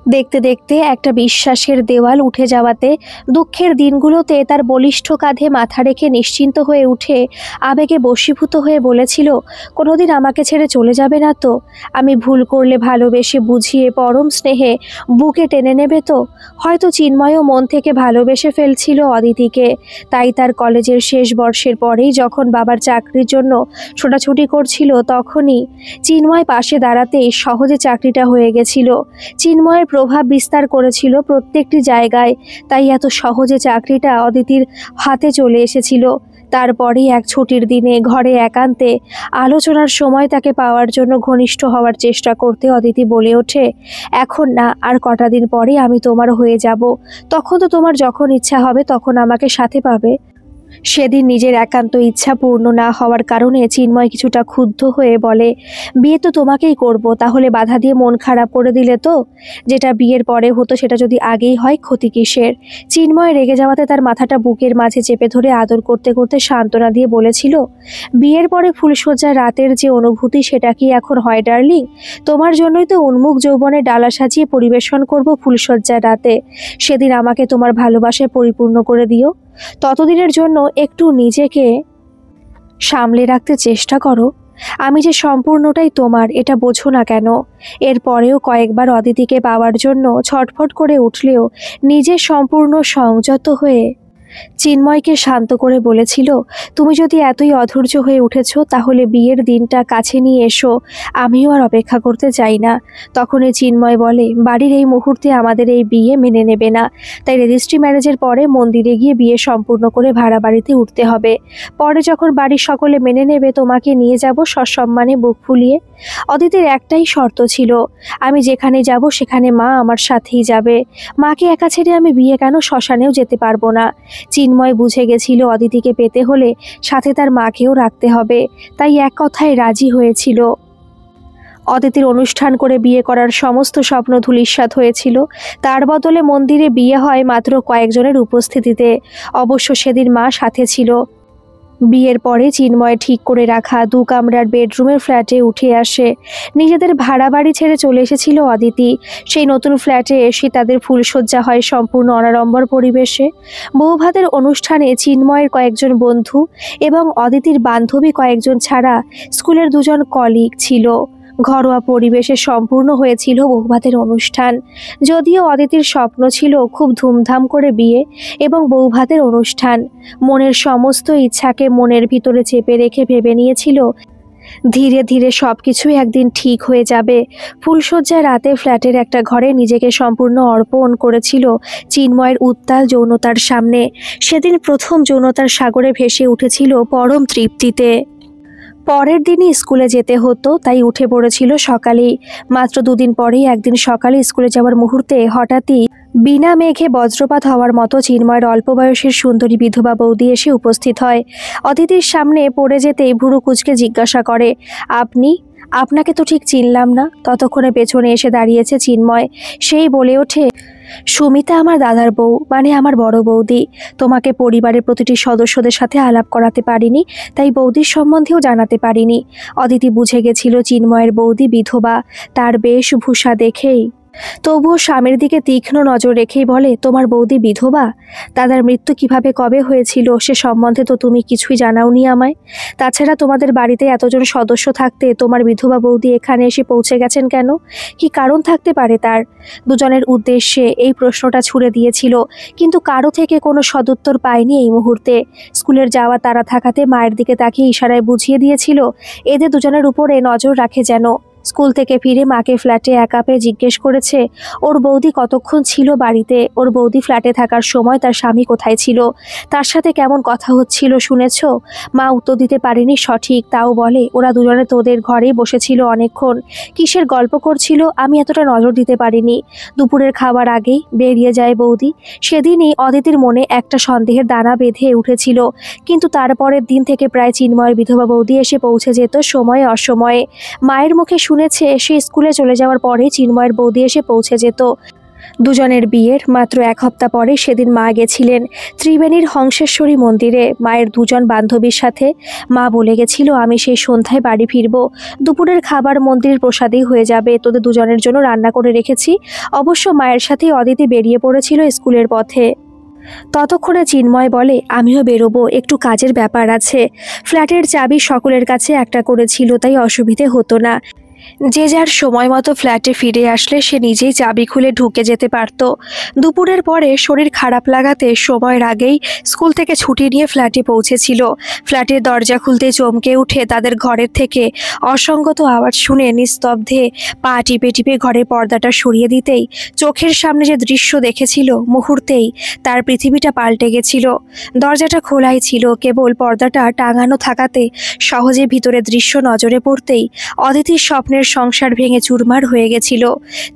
দেখতে দেখতে একটা বিশ্বাসের দেওয়াল উঠে যাওয়াতে দুঃখের দিনগুলোতে তার বলিষ্ঠ কাঁধে মাথা রেখে নিশ্চিন্ত হয়ে উঠে আবেগে বশীভূত হয়ে বলেছিল, কোনোদিন আমাকে ছেড়ে চলে যাবে না তো? আমি ভুল করলে ভালোবেসে বুঝিয়ে পরম স্নেহে বুকে টেনে নেবে তো? হয়তো চিন্ময়ও মন থেকে ভালোবেসে ফেলছিল অদিতিকে। তাই তার কলেজের শেষ বর্ষের পরেই যখন বাবার চাকরির জন্য ছোটাছুটি করছিল তখনই চিন্ময় পাশে দাঁড়াতেই সহজে চাকরিটা হয়ে গেছিল। চিন্ময়ের প্রভাব বিস্তার করেছিল প্রত্যেকটি জায়গায়, তাই এত সহজে চাকরিটা অদিতির হাতে চলে এসেছিল। তারপরেই এক ছুটির দিনে ঘরে একান্তে আলোচনার সময় তাকে পাওয়ার জন্য ঘনিষ্ঠ হওয়ার চেষ্টা করতে অদিতি বলে ওঠে, এখন না, আর কটা দিন পরে আমি তোমার হয়ে যাব। তখন তো তোমার যখন ইচ্ছা হবে তখন আমাকে সাথে পাবে। সেদিন নিজের একান্ত ইচ্ছা পূর্ণ না হওয়ার কারণে চিন্ময় কিছুটা ক্ষুব্ধ হয়ে বলে, বিয়ে তো তোমাকেই করব, তাহলে বাধা দিয়ে মন খারাপ করে দিলে তো? যেটা বিয়ের পরে হতো সেটা যদি আগেই হয় ক্ষতি কিসের? চিন্ময় রেগে যাওয়াতে তার মাথাটা বুকের মাঝে চেপে ধরে আদর করতে করতে সান্ত্বনা দিয়ে বলেছিল, বিয়ের পরে ফুলশয্যা রাতের যে অনুভূতি সেটা কি এখন হয় ডার্লিং? তোমার জন্যই তো উন্মুখ যৌবনে ডালা সাজিয়ে পরিবেশন করব ফুলশয্যা রাতে। সেদিন আমাকে তোমার ভালোবাসায় পরিপূর্ণ করে দিও। ততদিনের জন্য একটু নিজেকে সামলে রাখতে চেষ্টা করো। আমি যে সম্পূর্ণটাই তোমার, এটা বোঝো না কেন? এরপরেও কয়েকবার অদিতিকে পাওয়ার জন্য ছটফট করে উঠলেও নিজের সম্পূর্ণ সংযত হয়ে চিন্ময়কে শান্ত করে বলেছিল, তুমি যদি এতই অধৈর্য হয়ে উঠেছ তাহলে বিয়ের দিনটা কাছে নিয়ে এসো, আমিও আর অপেক্ষা করতে চাই না। তখনই চিন্ময় বলে, বাড়ির এই মুহূর্তে আমাদের এই বিয়ে মেনে নেবে না, তাই রেজিস্ট্রি ম্যারেজের পরে মন্দিরে গিয়ে বিয়ে সম্পূর্ণ করে ভাড়া বাড়িতে উঠতে হবে। পরে যখন বাড়ির সকলে মেনে নেবে তোমাকে নিয়ে যাব সসম্মানে বুক ফুলিয়ে। অদিতির একটাই শর্ত ছিল, আমি যেখানে যাব সেখানে মা আমার সাথেই যাবে। মাকে একা ছেড়ে আমি বিয়ে কেন শ্মশানেও যেতে পারবো না। চিন্ময় বুঝে গেছিল অদিতিকে পেতে হলে সাথে তার মাকেও রাখতে হবে, তাই এক কথায় রাজি হয়েছিল। অদিতির অনুষ্ঠান করে বিয়ে করার সমস্ত স্বপ্ন ধূলিসাৎ হয়েছিল। তার বদলে মন্দিরে বিয়ে হয় মাত্র কয়েকজনের উপস্থিতিতে। অবশ্য সেদিন মা সাথে ছিল। বিয়ের পরে চিন্ময় ঠিক করে রাখা 2 কামরার বেডরুমের ফ্ল্যাটে উঠে আসে। নিজেদের ভাড়া বাড়ি ছেড়ে চলে এসেছিল অদিতি। সেই নতুন ফ্ল্যাটে এসে তাদের ফুলশয্যা হয় সম্পূর্ণ অনাড়ম্বর পরিবেশে। বৌভাতের অনুষ্ঠানে চিন্ময়ের কয়েকজন বন্ধু এবং অদিতির বান্ধবী কয়েকজন ছাড়া স্কুলের 2জন কলিগ ছিল। ঘরোয়া পরিবেশে সম্পূর্ণ হয়েছিল বৌভাতের অনুষ্ঠান। যদিও অদিতির স্বপ্ন ছিল খুব ধুমধাম করে বিয়ে এবং বৌভাতের অনুষ্ঠান। মনের সমস্ত ইচ্ছাকে মনের ভিতরে চেপে রেখে ভেবে নিয়েছিল ধীরে ধীরে সবকিছুই একদিন ঠিক হয়ে যাবে। ফুলশয্যা রাতে ফ্ল্যাটের একটা ঘরে নিজেকে সম্পূর্ণ অর্পণ করেছিল চিন্ময়ের উত্তাল যৌনতার সামনে। সেদিন প্রথম যৌনতার সাগরে ভেসে উঠেছিল পরম তৃপ্তিতে। পরের দিনই স্কুলে যেতে হতো, তাই উঠে পড়েছিল সকালেই। মাত্র 2 দিন পরেই একদিন সকালে স্কুলে যাওয়ার মুহূর্তে হঠাৎই বিনা মেঘে বজ্রপাত হওয়ার মতো চিন্ময়ের অল্প বয়সের সুন্দরী বিধবা বৌদি এসে উপস্থিত হয়। অদিতির সামনে পড়ে যেতেই ভুরু কুঁচকে জিজ্ঞাসা করে, আপনি? আপনাকে তো ঠিক চিনলাম না। ততক্ষণে পেছনে এসে দাঁড়িয়েছে চিন্ময়। সেই বলে ওঠে, সুমিতা আমার দাদার বউ, মানে আমার বড় বৌদি। তোমাকে পরিবারের প্রতিটি সদস্যদের সাথে আলাপ করাতে পারিনি, তাই বৌদির সম্বন্ধেও জানাতে পারিনি। অদিতি বুঝে গেছিল চিন্ময়ের বৌদি বিধবা, তার বেশভূষা দেখেই। তবুও স্বামীর দিকে তীক্ষ্ণ নজর রেখেই বলে, তোমার বৌদি বিধবা? দাদার মৃত্যু কিভাবে কবে হয়েছিল সে সম্বন্ধে তো তুমি কিছুই জানাওনি আমায়। তাছাড়া তোমাদের বাড়িতে এতজন সদস্য থাকতে তোমার বিধবা বৌদি এখানে এসে পৌঁছে গেছেন কেন? কি কারণ থাকতে পারে তার? দুজনের উদ্দেশ্যে এই প্রশ্নটা ছুড়ে দিয়েছিল, কিন্তু কারো থেকে কোনো সদুত্তর পায়নি এই মুহূর্তে। স্কুলের যাওয়া তাড়া থাকাতে মায়ের দিকে তাকিয়ে ইশারায় বুঝিয়ে দিয়েছিল এদের দুজনের উপরে নজর রাখে যেন। স্কুল থেকে ফিরে মাকে ফ্ল্যাটে একা পেয়ে জিজ্ঞেস করেছে ওর বৌদি কতক্ষণ ছিল বাড়িতে, ওর বৌদি ফ্ল্যাটে থাকার সময় তার স্বামী কোথায় ছিল, তার সাথে কেমন কথা হচ্ছিল শুনেছ? মা উত্তর দিতে পারেনি সঠিক, তাও বলে ওরা দুজনে তোদের ঘরেই বসেছিল অনেকক্ষণ। কিসের গল্প করছিল আমি এতটা নজর দিতে পারিনি। দুপুরের খাবার আগেই বেরিয়ে যায় বৌদি। সেদিনই অদিতির মনে একটা সন্দেহের দানা বেঁধে উঠেছিল, কিন্তু তারপরের দিন থেকে প্রায় চিন্ময়ের বিধবা বৌদি এসে পৌঁছে যেত সময়ে অসময়ে। মায়ের মুখে শুনেছে সে স্কুলে চলে যাওয়ার পরে চিন্ময়ের বৌদি এসে পৌঁছে যেত। দুজনের বিয়ের মাত্র 1 সপ্তাহ পরে সেদিন মা গেছিলেন ত্রিবেণীর হংসেশ্বরী মন্দিরে মায়ের দুজন বান্ধবীর সাথে। মা বলে গেছিল আমি সেই সন্ধ্যায় বাড়ি ফিরব, দুপুরের খাবার মন্দিরের প্রসাদেই হয়ে যাবে, তোদের দুজনের জন্য রান্না করে রেখেছি। অবশ্য মায়ের সাথেই অদিতি বেরিয়ে পড়েছিল স্কুলের পথে। ততক্ষণে চিন্ময় বলে আমিও বেরোবো, একটু কাজের ব্যাপার আছে। ফ্ল্যাটের চাবি সকলের কাছে একটা করেছিল, তাই অসুবিধে হতো না। যে যার সময় মতো ফ্ল্যাটে ফিরে আসলে সে নিজেই চাবি খুলে ঢুকে যেতে পারত। দুপুরের পরে শরীর খারাপ লাগাতে সময়ের আগেই স্কুল থেকে ছুটি নিয়ে ফ্ল্যাটে পৌঁছেছিল। ফ্ল্যাটের দরজা খুলতে চমকে উঠে তাদের ঘরের থেকে অসঙ্গত আওয়াজ শুনে নিস্তব্ধে পা টিপে টিপে ঘরের পর্দাটা সরিয়ে দিতেই চোখের সামনে যে দৃশ্য দেখেছিল মুহূর্তেই তার পৃথিবীটা পাল্টে গেছিল। দরজাটা খোলাই ছিল, কেবল পর্দাটা টাঙানো থাকাতে সহজে ভিতরে দৃশ্য নজরে পড়তেই অদিতির স্বপ্নের সংসার ভেঙে চুরমার হয়ে গেছিল।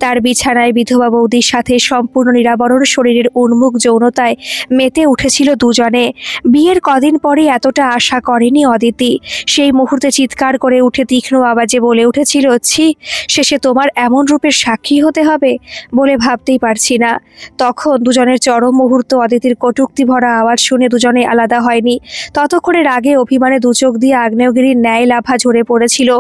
তার বিছানায় বিধবা বৌদির সাথে সম্পূর্ণ নিরাবরণ শরীরের উন্মুখ যৌনতায় মেতে উঠেছিল দুজনে। বিয়ের কদিন পরে এতটা আশা করেনি অদিতি। সেই মুহূর্তে চিৎকার করে উঠে তীক্ষ্ণ আওয়াজে বলে উঠেছিল, ছি, শেষে তোমার এমন রূপের সাক্ষী হতে হবে বলে ভাবতেই পারছি না। তখন দুজনের চরম মুহূর্ত। অদিতির কটূক্তি ভরা আওয়াজ শুনে দুজনে আলাদা হয়নি। ততক্ষণে রাগে অভিমানে দুচোখ দিয়ে আগ্নেয়গিরির ন্যায় লাফা ঝরে পড়েছিল।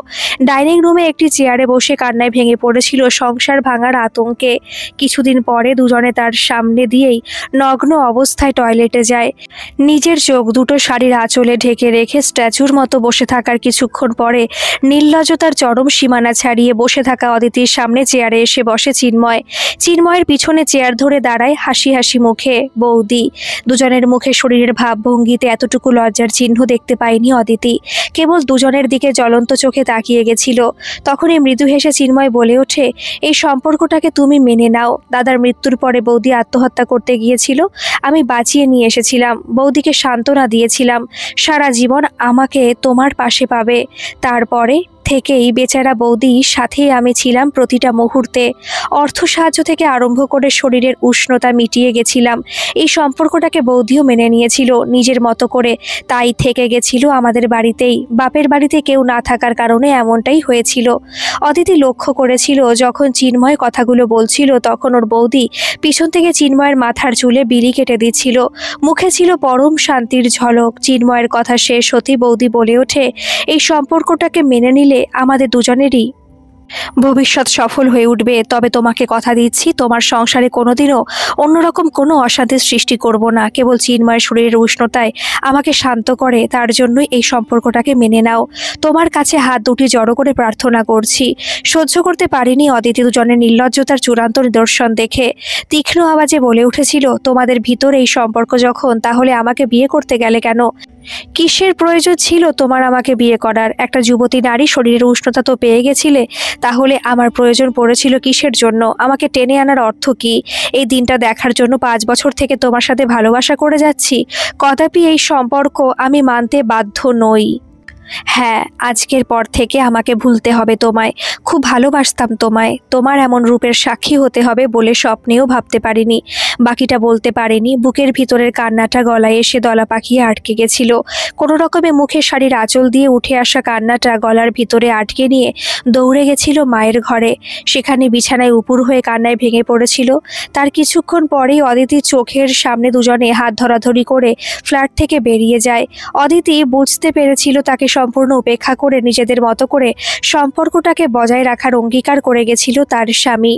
ডাইনিং রুমে একটি চেয়ারে বসে কান্নায় ভেঙে পড়েছিল সংসার ভাঙার আতঙ্কে। কিছুদিন পরে দুজনে তার সামনে দিয়েই নগ্ন অবস্থায় টয়লেটে যায়। নিজের চোখ দুটো শাড়ির আঁচলে ঢেকে রেখে স্ট্যাচুর মতো বসে থাকার কিছুক্ষণ পরে নির্লজ্জতার চরম সীমানা ছাড়িয়ে বসে থাকা অদিতির সামনে চেয়ারে এসে বসে চিন্ময়। চিন্ময়ের পিছনে চেয়ার ধরে দাঁড়ায় হাসি হাসি মুখে বৌদি। দুজনের মুখে শরীরের ভাবভঙ্গিতে এতটুকু লজ্জার চিহ্ন দেখতে পায়নি অদিতি, কেবল দুজনের দিকে জ্বলন্ত চোখে তাকিয়ে গেছিল। তখনই মৃদু হেসে চিন্ময় বলে ওঠে, এই সম্পর্কটাকে তুমি মেনে নাও। দাদার মৃত্যুর পরে বৌদি আত্মহত্যা করতে গিয়েছিল, আমি বাঁচিয়ে নিয়ে এসেছিলাম, বৌদিকে সান্ত্বনা দিয়েছিলাম সারা জীবন আমাকে তোমার পাশে পাবে। তারপরে থেকেই বেচারা বৌদির সাথেই আমি ছিলাম প্রতিটা মুহূর্তে। অর্থ সাহায্য থেকে আরম্ভ করে শরীরের উষ্ণতা মিটিয়ে গেছিলাম। এই সম্পর্কটাকে বৌদিও মেনে নিয়েছিল নিজের মতো করে, তাই থেকে গেছিল আমাদের বাড়িতেই। বাপের বাড়িতে কেউ না থাকার কারণে এমনটাই হয়েছিল। অদিতি লক্ষ্য করেছিল যখন চিন্ময় কথাগুলো বলছিল তখন ওর বৌদি পিছন থেকে চিন্ময়ের মাথার চুলে বিড়ি কেটে দিচ্ছিল। মুখে ছিল পরম শান্তির ঝলক। চিন্ময়ের কথা শেষ হতেই বৌদি বলে ওঠে, এই সম্পর্কটাকে মেনে নিলে আমাদের দুজনেরই ভবিষ্যৎ সফল হয়ে উঠবে। তবে তোমাকে কথা দিচ্ছি, তোমার সংসারে কোনোদিনও অন্যরকম কোনো অশান্তির সৃষ্টি করব না। কেবল চিন্ময়ের শরীরের উষ্ণতায় আমাকে শান্ত করে, তার জন্যই এই সম্পর্কটাকে মেনে নাও। তোমার কাছে হাত দুটি জড়ো করে প্রার্থনা করছি। সহ্য করতে পারিনি অদিতি দুজনের নির্লজ্জতার চূড়ান্ত নিদর্শন দেখে। তীক্ষ্ণ আওয়াজে বলে উঠেছিল, তোমাদের ভিতরে এই সম্পর্ক যখন, তাহলে আমাকে বিয়ে করতে গেলে কেন? কিসের প্রয়োজন ছিল তোমার আমাকে বিয়ে করার? একটা যুবতী নারী শরীরের উষ্ণতা তো পেয়ে গেছিলে, তাহলে আমার প্রয়োজন পড়েছিল কিসের জন্য? আমাকে টেনে আনার অর্থ কি? এই দিনটা দেখার জন্য 5 বছর থেকে তোমার সাথে ভালোবাসা করে যাচ্ছি। কদাপি এই সম্পর্ক আমি মানতে বাধ্য নই। হ্যাঁ, আজকের পর থেকে আমাকে ভুলতে হবে তোমায়। খুব ভালোবাসতাম তোমায়। তোমার এমন রূপের সাক্ষী হতে হবে বলে স্বপ্নেও ভাবতে পারিনি। বাকিটা বলতে পারিনি। বুকের ভিতরের কান্নাটা গলায় এসে দলা পাকিয়ে আটকে গেছিল। কোনো রকমে মুখের শাড়ির আঁচল দিয়ে উঠে আসা কান্নাটা গলার ভিতরে আটকে নিয়ে দৌড়ে গেছিল মায়ের ঘরে। সেখানে বিছানায় উপুর হয়ে কান্নায় ভেঙে পড়েছিল। তার কিছুক্ষণ পরেই অদিতির চোখের সামনে দুজনে হাত ধরাধরি করে ফ্ল্যাট থেকে বেরিয়ে যায়। অদিতি বুঝতে পেরেছিল তাকে সম্পূর্ণ উপেক্ষা করে নিজেদের মতো করে সম্পর্কটাকে বজায় রাখার অঙ্গীকার করে গেছিল তার স্বামী।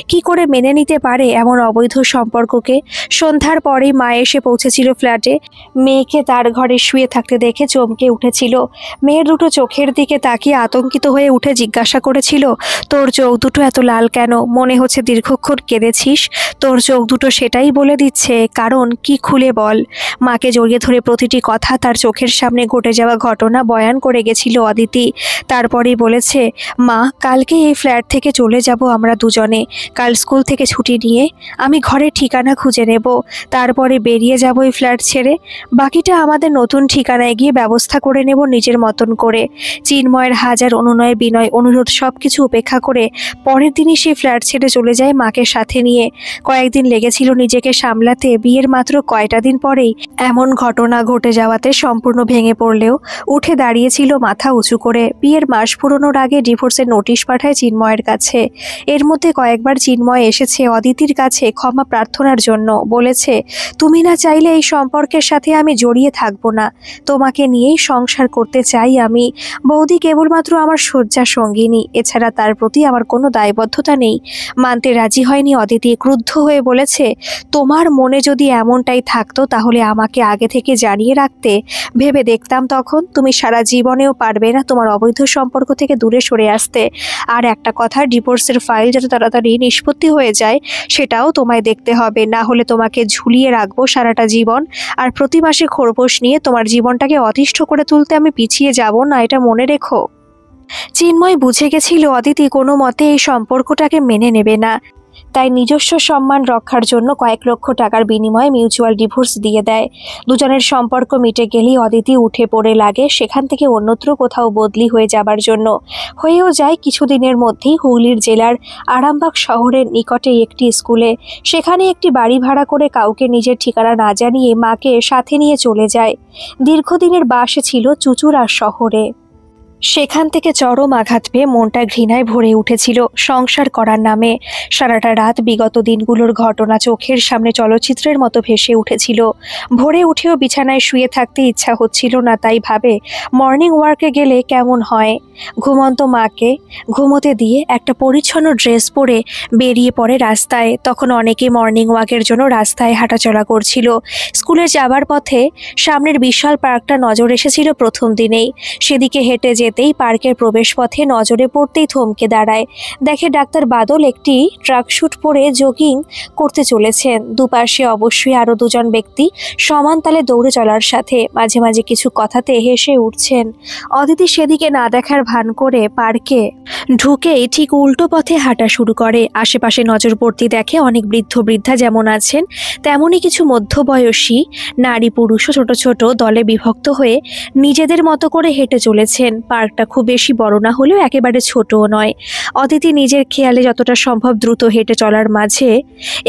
কি করে মেনে নিতে পারে এমন অবৈধ সম্পর্ককে? সন্ধ্যার পরেই মা এসে পৌঁছেছিল ফ্ল্যাটে। মেয়েকে তার ঘরে শুয়ে থাকতে দেখে চমকে উঠেছিল। মেয়ের দুটো চোখের দিকে তাকিয়ে আতঙ্কিত হয়ে উঠে জিজ্ঞাসা করেছিল, তোর চোখ দুটো এত লাল কেন? মনে হচ্ছে দীর্ঘক্ষণ কেঁদেছিস। তোর চোখ দুটো সেটাই বলে দিচ্ছে, কারণ কি খুলে বল। মাকে জড়িয়ে ধরে প্রতিটি কথা, তার চোখের সামনে ঘটে যাওয়া ঘটনা বয়ান করে গেছিল অদিতি। তারপরেই বলেছে, মা, কালকে এই ফ্ল্যাট থেকে চলে যাব আমরা দুজনে। কাল স্কুল থেকে ছুটি নিয়ে আমি ঘরের ঠিকানা খুঁজে নেব, তারপরে বেরিয়ে যাব এই ফ্ল্যাট ছেড়ে। বাকিটা আমাদের নতুন ঠিকানায় গিয়ে ব্যবস্থা করে নেব নিজের মতন করে। চিন্ময়ের হাজার অনুনয় বিনয় অনুরোধ সব কিছু উপেক্ষা করে পরের দিনই সে ফ্ল্যাট ছেড়ে চলে যায় মাকে সাথে নিয়ে। কয়েকদিন লেগেছিল নিজেকে সামলাতে। বিয়ের মাত্র কয়টা দিন পরেই এমন ঘটনা ঘটে যাওয়াতে সম্পূর্ণ ভেঙে পড়লেও উঠে দাঁড়িয়েছিল মাথা উঁচু করে। বিয়ের মাস পুরোনোর আগে ডিভোর্সের নোটিশ পাঠায় চিন্ময়ের কাছে। এর মধ্যে কয়েকবার চিন্ময় এসেছে অদিতির কাছে ক্ষমা প্রার্থনার জন্য। বলেছে, তুমি না চাইলে এই সম্পর্কের সাথে আমি জড়িয়ে থাকবো না। তোমাকে নিয়েই সংসার করতে চাই আমি। বৌদি কেবলমাত্র আমার শয্যা সঙ্গিনী, এছাড়া তার প্রতি আমার কোনো দায়বদ্ধতা নেই। মানতে রাজি হয়নি অদিতি। ক্রুদ্ধ হয়ে বলেছে, তোমার মনে যদি এমনটাই থাকতো তাহলে আমাকে আগে থেকে জানিয়ে রাখতে। ভেবে দেখতাম তখন তুমি সারা জীবনেও পারবে না তোমার অবৈধ সম্পর্ক থেকে দূরে সরে আসতে। আর একটা কথা, ডিভোর্সের ফাইল যত তাড়াতাড়ি নিষ্পত্তি হয়ে যায় সেটাও তোমায় দেখতে হবে, না হলে তোমাকে ঝুলিয়ে রাখবো সারাটা জীবন। আর প্রতি মাসে খরগোশ নিয়ে তোমার জীবনটাকে অতিষ্ঠ করে তুলতে আমি পিছিয়ে যাব না, এটা মনে রেখো। চিন্ময় বুঝে গেছিল অদিতি কোনো মতে এই সম্পর্কটাকে মেনে নেবে না। তাই নিজস্ব সম্মান রক্ষার জন্য কয়েক লক্ষ টাকার বিনিময়ে মিউচুয়াল ডিভোর্স দিয়ে দেয়। দুজনের সম্পর্ক মিটে গেলেই অদিতি উঠে পড়ে লাগে সেখান থেকে অন্যত্র কোথাও বদলি হয়ে যাবার জন্য। হয়েও যায় কিছুদিনের মধ্যেই হুগলির জেলার আরামবাগ শহরের নিকটে একটি স্কুলে। সেখানে একটি বাড়ি ভাড়া করে কাউকে নিজের ঠিকানা না জানিয়ে মাকে সাথে নিয়ে চলে যায়। দীর্ঘদিনের বাস ছিল চুঁচুড়া শহরে। সেখান থেকে চরম আঘাত পেয়ে মনটা ঘৃণায় ভরে উঠেছিল সংসার করার নামে। সারাটা রাত বিগত দিনগুলোর ঘটনা চোখের সামনে চলচ্চিত্রের মতো ভেসে উঠেছিল। ভোরে উঠেও বিছানায় শুয়ে থাকতে ইচ্ছা হচ্ছিল না, তাই ভাবে মর্নিং ওয়ার্কে গেলে কেমন হয়। ঘুমন্ত মাকে ঘুমোতে দিয়ে একটা পরিচ্ছন্ন ড্রেস পরে বেরিয়ে পড়ে রাস্তায়। তখন অনেকে মর্নিং ওয়াকের জন্য রাস্তায় হাঁটাচলা করছিল। স্কুলে যাবার পথে সামনের বিশাল পার্কটা নজর এসেছিল প্রথম দিনেই। সেদিকে হেঁটে যেতেই পার্কের প্রবেশপথে নজরে পড়তেই থমকে দাঁড়ায়। দেখে ডাক্তার বাদল একটি ট্রাকস্যুট পরে জগিং করতে চলেছেন। দুপাশে অবশ্যই আরও দুজন ব্যক্তি সমান তালে দৌড়ে চলার সাথে মাঝে মাঝে কিছু কথাতে হেসে উঠছেন। অদিতি সেদিকে না দেখার ভান করে পার্কে ঢুকেই ঠিক উল্টো পথে হাঁটা শুরু করে। আশেপাশে নজর পড়তে দেখে অনেক বৃদ্ধ বৃদ্ধা যেমন আছেন তেমনই কিছু মধ্যবয়সী নারী পুরুষও ছোট ছোট দলে বিভক্ত হয়ে নিজেদের মতো করে হেঁটে চলেছেন। পার্কটা খুব বেশি বড় না হলেও একেবারে ছোটও নয়। অদিতি নিজের খেয়ালে যতটা সম্ভব দ্রুত হেঁটে চলার মাঝে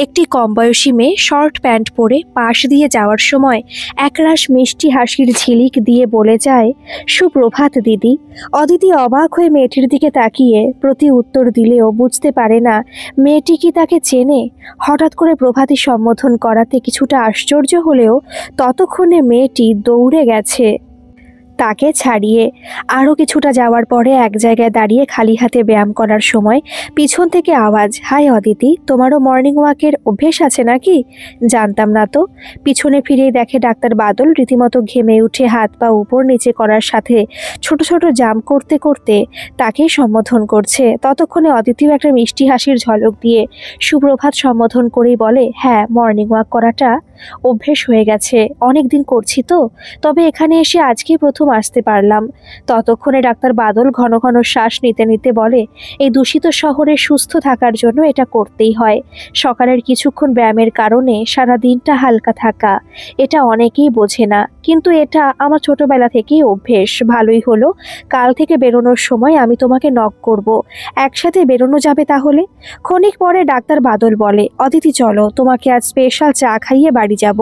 একটি কম বয়সী মেয়ে শর্ট প্যান্ট পরে পাশ দিয়ে যাওয়ার সময় একরাশ মিষ্টি হাসির ঝিলিক দিয়ে বলে যায়, সুপ্রভাত দিদি। অদিতি অবাক হয়ে মেয়েটির দিকে তাকিয়ে প্রতি উত্তর দিলেও বুঝতে পারে না মেয়েটি কি তাকে চেনে। হঠাৎ করে প্রভাতী সম্বোধন করাতে কিছুটা আশ্চর্য হলেও ততক্ষণে মেয়েটি দৌড়ে গেছে তাকে ছাড়িয়ে। আরও কিছুটা যাওয়ার পরে এক জায়গায় দাঁড়িয়ে খালি হাতে ব্যায়াম করার সময় পিছন থেকে আওয়াজ, হাই অদিতি, তোমারও মর্নিং ওয়াকের অভ্যেস আছে নাকি? জানতাম না তো। পিছনে ফিরেই দেখে ডাক্তার বাদল রীতিমতো ঘেমে উঠে হাত পা উপর নিচে করার সাথে ছোট ছোট জাম্প করতে করতে তাকেই সম্বোধন করছে। ততক্ষণে অদিতিও একটা মিষ্টি হাসির ঝলক দিয়ে সুপ্রভাত সম্বোধন করেই বলে, হ্যাঁ, মর্নিং ওয়াক করাটা অভ্যেস হয়ে গেছে, অনেক দিন করছি তো। তবে এখানে এসে আজকেই প্রথম আসতে পারলাম। ততক্ষণে ডাক্তার বাদল ঘন ঘন শ্বাস নিতে নিতে বলে, এই দূষিত শহরে সুস্থ থাকার জন্য এটা করতেই হয়। সকালের কিছুক্ষণ ব্যায়ামের কারণে সারা দিনটা হালকা থাকা, এটা অনেকেই বোঝে না, কিন্তু এটা আমার ছোটবেলা থেকেই অভ্যেস। ভালোই হলো, কাল থেকে বেরোনোর সময় আমি তোমাকে নক করব, একসাথে বেরোনো যাবে তাহলে। ক্ষণিক পরে ডাক্তার বাদল বলে, অদিতি চলো, তোমাকে আজ স্পেশাল চা খাইয়ে বাড়ি যাব।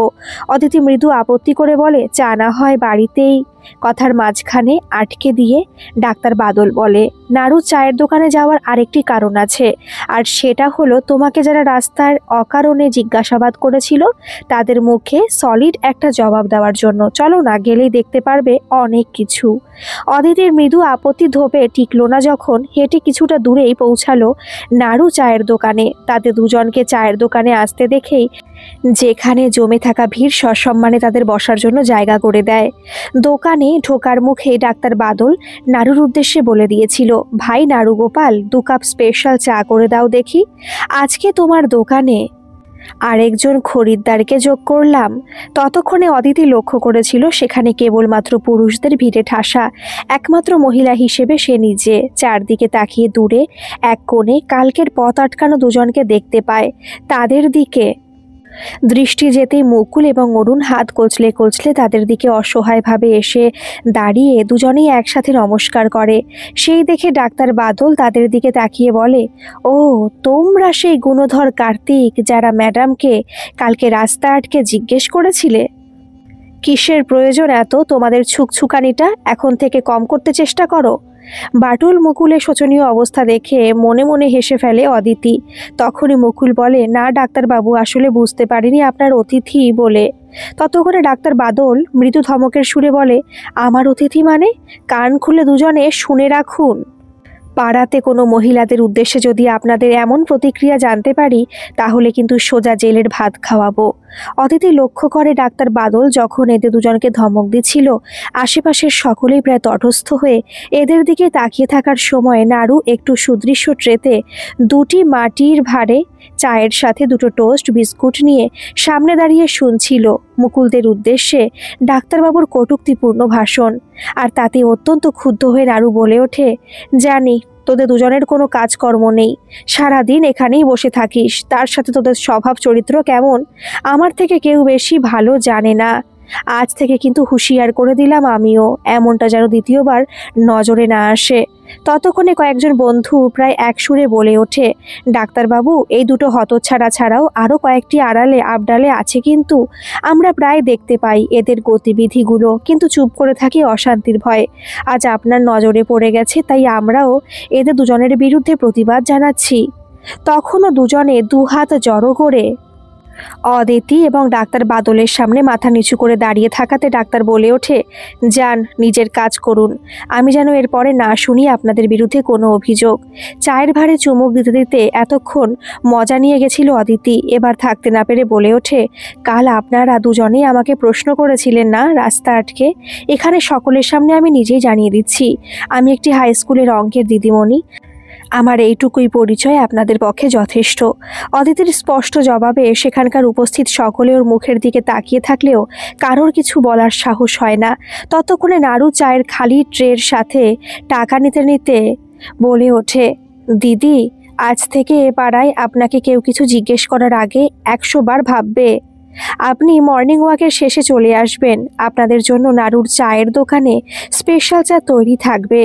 অদিতি মৃদু আপত্তি করে বলে, চা না হয় বাড়িতেই। কথার মাঝখানে আটকে দিয়ে ডাক্তার বাদল বলে, নাড়ু চায়ের দোকানে যাওয়ার আরেকটি কারণ আছে, আর সেটা হলো তোমাকে যারা রাস্তার অকারণে জিজ্ঞাসাবাদ করেছিল তাদের মুখে সলিড একটা জবাব দেওয়ার জন্য। চলো না, গেলেই দেখতে পারবে অনেক কিছু। অদিতির মৃদু আপত্তি ধোপে টিকলো না যখন হেঁটে কিছুটা দূরেই পৌঁছালো নাড়ু চায়ের দোকানে। তাদের দুজনকে চায়ের দোকানে আসতে দেখেই যেখানে জমে থাকা ভিড় সসম্মানে তাদের বসার জন্য জায়গা করে দেয়। দোকানে ঢোকার মুখে ডাক্তার বাদল নাড়ুর উদ্দেশ্যে বলে দিয়েছিল, ভাই নাড়ু গোপাল, 2 কাপ স্পেশাল চা করে দাও দেখি। আজকে তোমার দোকানে আরেকজন খরিদ্দারকে যোগ করলাম। ততক্ষণে অদিতি লক্ষ্য করেছিল সেখানে কেবলমাত্র পুরুষদের ভিড়ে ঠাসা। একমাত্র মহিলা হিসেবে সে নিজে চারদিকে তাকিয়ে দূরে এক কোণে কালকের পথ আটকানো দুজনকে দেখতে পায়। তাদের দিকে দৃষ্টি যেতেই মুকুল এবং অরুণ হাত কচলে কচলে তাদের দিকে অসহায়ভাবে এসে দাঁড়িয়ে দুজনেই একসাথে নমস্কার করে। সেই দেখে ডাক্তার বাদল তাদের দিকে তাকিয়ে বলে, ও তোমরা সেই গুণধর কার্তিক যারা ম্যাডামকে কালকে রাস্তা আটকে জিজ্ঞেস করেছিলে? কিসের প্রয়োজন এত তোমাদের ছুকছুকানিটা? এখন থেকে কম করতে চেষ্টা করো। বাটুল মুকুলের শোচনীয় অবস্থা দেখে মনে মনে হেসে ফেলে অদিতি। তখনই মুকুল বলে, না ডাক্তারবাবু, আসলে বুঝতে পারিনি আপনার অতিথি বলে। ততক্ষণে ডাক্তার বাদল মৃদু ধমকের সুরে বলে, আমার অতিথি মানে? কান খুলে দুজনে শুনে রাখুন। পাড়াতে কোনো মহিলাদের উদ্দেশ্যে যদি আপনাদের এমন প্রতিক্রিয়া জানতে পারি তাহলে কিন্তু সোজা জেলের ভাত খাওয়াবো। অদিতি লক্ষ্য করে ডাক্তার বাদল যখন এদের দুজনকে ধমক দিচ্ছিল আশেপাশের সকলেই প্রায় তটস্থ হয়ে এদের দিকে তাকিয়ে থাকার সময় নাড়ু একটু সুদৃশ্য ট্রেতে 2টি মাটির ভাঁড়ে চায়ের সাথে 2টো টোস্ট বিস্কুট নিয়ে সামনে দাঁড়িয়ে শুনছিল মুকুলদের উদ্দেশ্যে ডাক্তারবাবুর কটূক্তিপূর্ণ ভাষণ। আর তাতে অত্যন্ত ক্ষুব্ধ হয়ে নাড়ু বলে ওঠে, জানি তোদের দুজনের কোনো কাজকর্ম নেই, সারাদিন এখানেই বসে থাকিস, তার সাথে তোদের স্বভাব চরিত্র কেমন আমার থেকে কেউ বেশি ভালো জানে না। আজ থেকে কিন্তু হুঁশিয়ার করে দিলাম আমিও, এমনটা যেন দ্বিতীয়বার নজরে না আসে। ততক্ষণে কয়েকজন বন্ধু প্রায় একসুরে বলে ওঠে, ডাক্তারবাবু, এই 2টো হতচ্ছাড়া ছাড়াও আরও কয়েকটি আড়ালে আবডালে আছে, কিন্তু আমরা প্রায় দেখতে পাই এদের গতিবিধিগুলো, কিন্তু চুপ করে থাকি অশান্তির ভয়ে। আজ আপনার নজরে পড়ে গেছে, তাই আমরাও এদের দুজনের বিরুদ্ধে প্রতিবাদ জানাচ্ছি। তখনও দুজনে 2 হাত জড়ো করে অদিতি এবং ডাক্তার বাদলের সামনে মাথা নিচু করে দাঁড়িয়ে থাকাতে ডাক্তার বলে ওঠে, যান, নিজের কাজ করুন, আমি যেন এরপরে না শুনি আপনাদের বিরুদ্ধে কোনো অভিযোগ। চায়ের ভাঁড়ে চুমুক দিতে দিতে এতক্ষণ মজা নিয়ে গেছিল অদিতি, এবার থাকতে না পেরে বলে ওঠে, কাল আপনারা দুজনেই আমাকে প্রশ্ন করেছিলেন না রাস্তা আটকে? এখানে সকলের সামনে আমি নিজেই জানিয়ে দিচ্ছি, আমি একটি হাই স্কুলের অঙ্কের দিদিমণি, আমার এইটুকুই পরিচয় আপনাদের পক্ষে যথেষ্ট। অদিতির স্পষ্ট জবাবে সেখানকার উপস্থিত সকলে ওর মুখের দিকে তাকিয়ে থাকলেও কারোর কিছু বলার সাহস হয় না। ততক্ষণে নাড়ু চায়ের খালি ট্রের সাথে টাকা নিতে নিতে বলে ওঠে, দিদি, আজ থেকে এ পাড়ায় আপনাকে কেউ কিছু জিজ্ঞেস করার আগে 100 বার ভাববে। আপনি মর্নিং ওয়াকের শেষে চলে আসবেন, আপনাদের জন্য নাড়ুর চায়ের দোকানে স্পেশাল চা তৈরি থাকবে।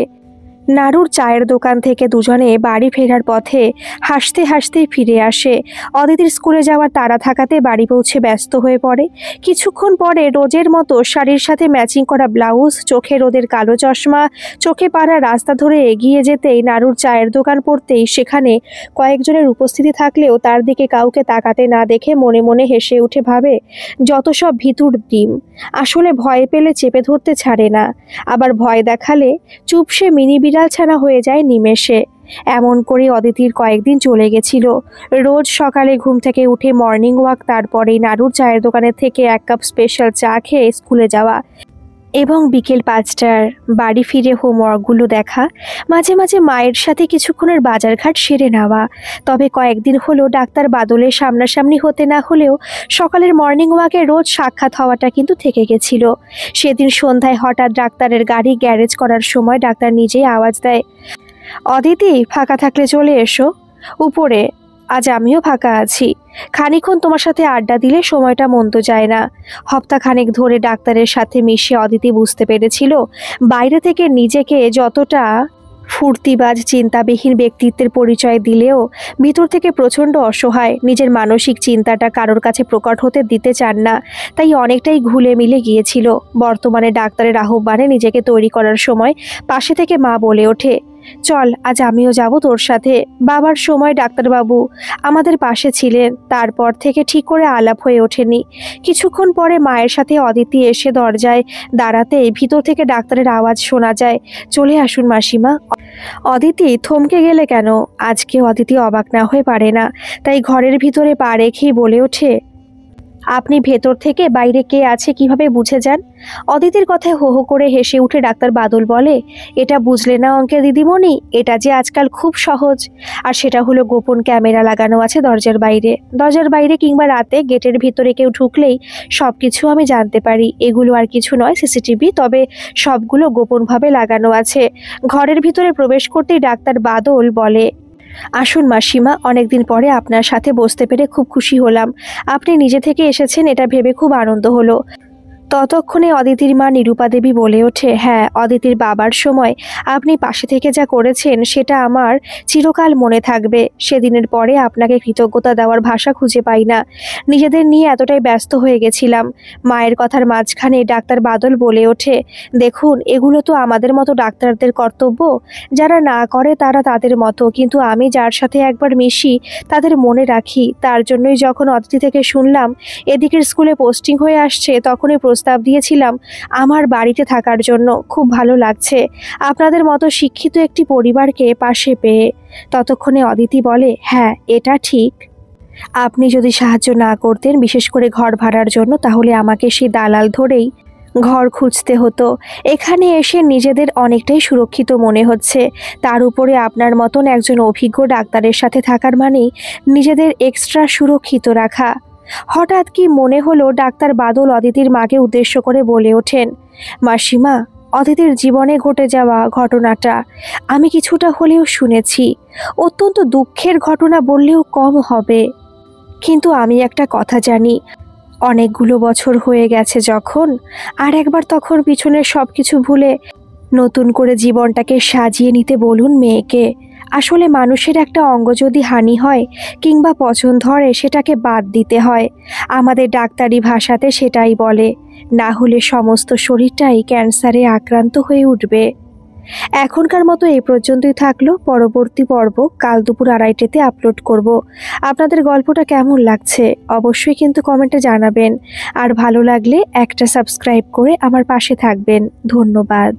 নাড়ুর চায়ের দোকান থেকে দুজনে বাড়ি ফেরার পথে হাসতে হাসতে ফিরে আসে। অদিতির স্কুলে যাওয়ার তাড়া থাকাতে বাড়ি পৌঁছে ব্যস্ত হয়ে পড়ে। কিছুক্ষণ পরে রোজের মতো শাড়ির সাথে ম্যাচিং করা ব্লাউজ, চোখে রোদের কালো চশমা, চোখে পাড়া রাস্তা ধরে এগিয়ে যেতেই নাড়ুর চায়ের দোকান পড়তেই সেখানে কয়েকজনের উপস্থিতি থাকলেও তার দিকে কাউকে তাকাতে না দেখে মনে মনে হেসে উঠে ভাবে, যত সব ভিতুর ডিম, আসলে ভয় পেলে চেপে ধরতে ছাড়ে না, আবার ভয় দেখালে চুপসে মিনি বিড়াল ছানা হয়ে যায় নিমেষে। এমন করে অদিতির কয়েকদিন চলে গেছিল। রোজ সকালে ঘুম থেকে উঠে মর্নিং ওয়াক, তারপরেই নাড়ুর চায়ের দোকানের থেকে 1 কাপ স্পেশাল চা খেয়ে স্কুলে যাওয়া। এবং বিকেল 5টার বাড়ি ফিরে হোমওয়ার্কগুলো দেখা, মাঝে মাঝে মায়ের সাথে কিছুক্ষণের বাজারঘাট সেরে নেওয়া। তবে কয়েকদিন হলো ডাক্তার বাদলের সামনাসামনি হতে না হলেও সকালের মর্নিং ওয়াকে রোজ সাক্ষাৎ হওয়াটা কিন্তু থেকে গেছিল। সেদিন সন্ধ্যায় হঠাৎ ডাক্তারের গাড়ি গ্যারেজ করার সময় ডাক্তার নিজেই আওয়াজ দেয়, অদিতি ফাঁকা থাকলে চলে এসো উপরে, আজ আমিও ফাঁকা আছি, খানিকক্ষণ তোমার সাথে আড্ডা দিলে সময়টা মন্দ যায় না। হপ্তাখানেক ধরে ডাক্তারের সাথে মিশে অদিতি বুঝতে পেরেছিল বাইরে থেকে নিজেকে যতটা ফুর্তিবাজ চিন্তাবিহীন ব্যক্তিত্বের পরিচয় দিলেও ভিতর থেকে প্রচণ্ড অসহায়। নিজের মানসিক চিন্তাটা কারোর কাছে প্রকট হতে দিতে চান না, তাই অনেকটাই ঘুলে মিলে গিয়েছিল। বর্তমানে ডাক্তারের আহ্বানে নিজেকে তৈরি করার সময় পাশে থেকে মা বলে ওঠে, চল আজ আমিও যাব তোর সাথে। বাবার সময় ডাক্তারবাবু আমাদের পাশে ছিলেন, তারপর থেকে ঠিক করে আলাপ হয়ে ওঠেনি। কিছুক্ষণ পরে মায়ের সাথে অদিতি এসে দরজায় দাঁড়াতেই ভিতর থেকে ডাক্তারের আওয়াজ শোনা যায়, চলে আসুন মাসিমা। অদিতি থমকে গেলে কেন? আজকে অদিতি অবাক না হয়ে পারে না, তাই ঘরের ভিতরে পা রেখেই বলে ওঠে, আপনি ভেতর থেকে বাইরে কে আছে কিভাবে বুঝে যান? অদিতির কথায় হো হো করে হেসে উঠে ডাক্তার বাদল বলে, এটা বুঝলে না অঙ্কের দিদিমণি, এটা যে আজকাল খুব সহজ। আর সেটা হলো গোপন ক্যামেরা লাগানো আছে দরজার বাইরে কিংবা রাতে গেটের ভিতরে কেউ ঢুকলেই সব কিছু আমি জানতে পারি। এগুলো আর কিছু নয়, সিসিটিভি, তবে সবগুলো গোপনভাবে লাগানো আছে। ঘরের ভিতরে প্রবেশ করতেই ডাক্তার বাদল বলে, আসুন মাসিমা, অনেকদিন পরে আপনার সাথে বসতে পেরে খুব খুশি হলাম। আপনি নিজে থেকে এসেছেন এটা ভেবে খুব আনন্দ হলো। ততক্ষণে অদিতির মা নিরূপা দেবী বলে ওঠে, হ্যাঁ, অদিতির বাবার সময় আপনি পাশে থেকে যা করেছেন সেটা আমার চিরকাল মনে থাকবে। সেদিনের পরে আপনাকে কৃতজ্ঞতা দেওয়ার ভাষা খুঁজে পাই না। নিজেদের নিয়ে এতটাই ব্যস্ত হয়ে গেছিলাম। মায়ের কথার মাঝখানে ডাক্তার বাদল বলে ওঠে, দেখুন এগুলো তো আমাদের মতো ডাক্তারদের কর্তব্য, যারা না করে তারা তাদের মতো, কিন্তু আমি যার সাথে একবার মিশি তাদের মনে রাখি। তার জন্যই যখন অদিতি থেকে শুনলাম এদিকের স্কুলে পোস্টিং হয়ে আসছে, তখনই প্রস্তাব দিয়েছিলাম আমার বাড়িতে থাকার জন্য। খুব ভালো লাগছে আপনাদের মতো শিক্ষিত একটি পরিবারকে পাশে পেয়ে। ততক্ষণে অদিতি বলে, হ্যাঁ এটা ঠিক, আপনি যদি সাহায্য না করতেন বিশেষ করে ঘর ভাড়ার জন্য, তাহলে আমাকে সেই দালাল ধরেই ঘর খুঁজতে হতো। এখানে এসে নিজেদের অনেকটাই সুরক্ষিত মনে হচ্ছে। তার উপরে আপনার মতন একজন অভিজ্ঞ ডাক্তারের সাথে থাকার মানেই নিজেদের এক্সট্রা সুরক্ষিত রাখা। হঠাৎ কি মনে হলো ডাক্তার বাদল অদিতির মাকে উদ্দেশ্য করে বলে ওঠেন, মাসিমা, অদিতির জীবনে ঘটে যাওয়া ঘটনাটা আমি কিছুটা হলেও শুনেছি। অত্যন্ত দুঃখের ঘটনা বললেও কম হবে, কিন্তু আমি একটা কথা জানি, অনেকগুলো বছর হয়ে গেছে যখন, আর একবার তখন পিছনের সব কিছু ভুলে নতুন করে জীবনটাকে সাজিয়ে নিতে বলুন মেয়েকে। আসলে মানুষের একটা অঙ্গ যদি হানি হয় কিংবা পছন্দ ধরে সেটাকে বাদ দিতে হয়। আমাদের ডাক্তারি ভাষাতে সেটাই বলে, না হলে সমস্ত শরীরটাই ক্যান্সারে আক্রান্ত হয়ে উঠবে। এখনকার মতো এই পর্যন্তই থাকলো। পরবর্তী পর্ব কাল দুপুর 2:30টাতে আপলোড করব। আপনাদের গল্পটা কেমন লাগছে অবশ্যই কিন্তু কমেন্টে জানাবেন, আর ভালো লাগলে একটা সাবস্ক্রাইব করে আমার পাশে থাকবেন। ধন্যবাদ।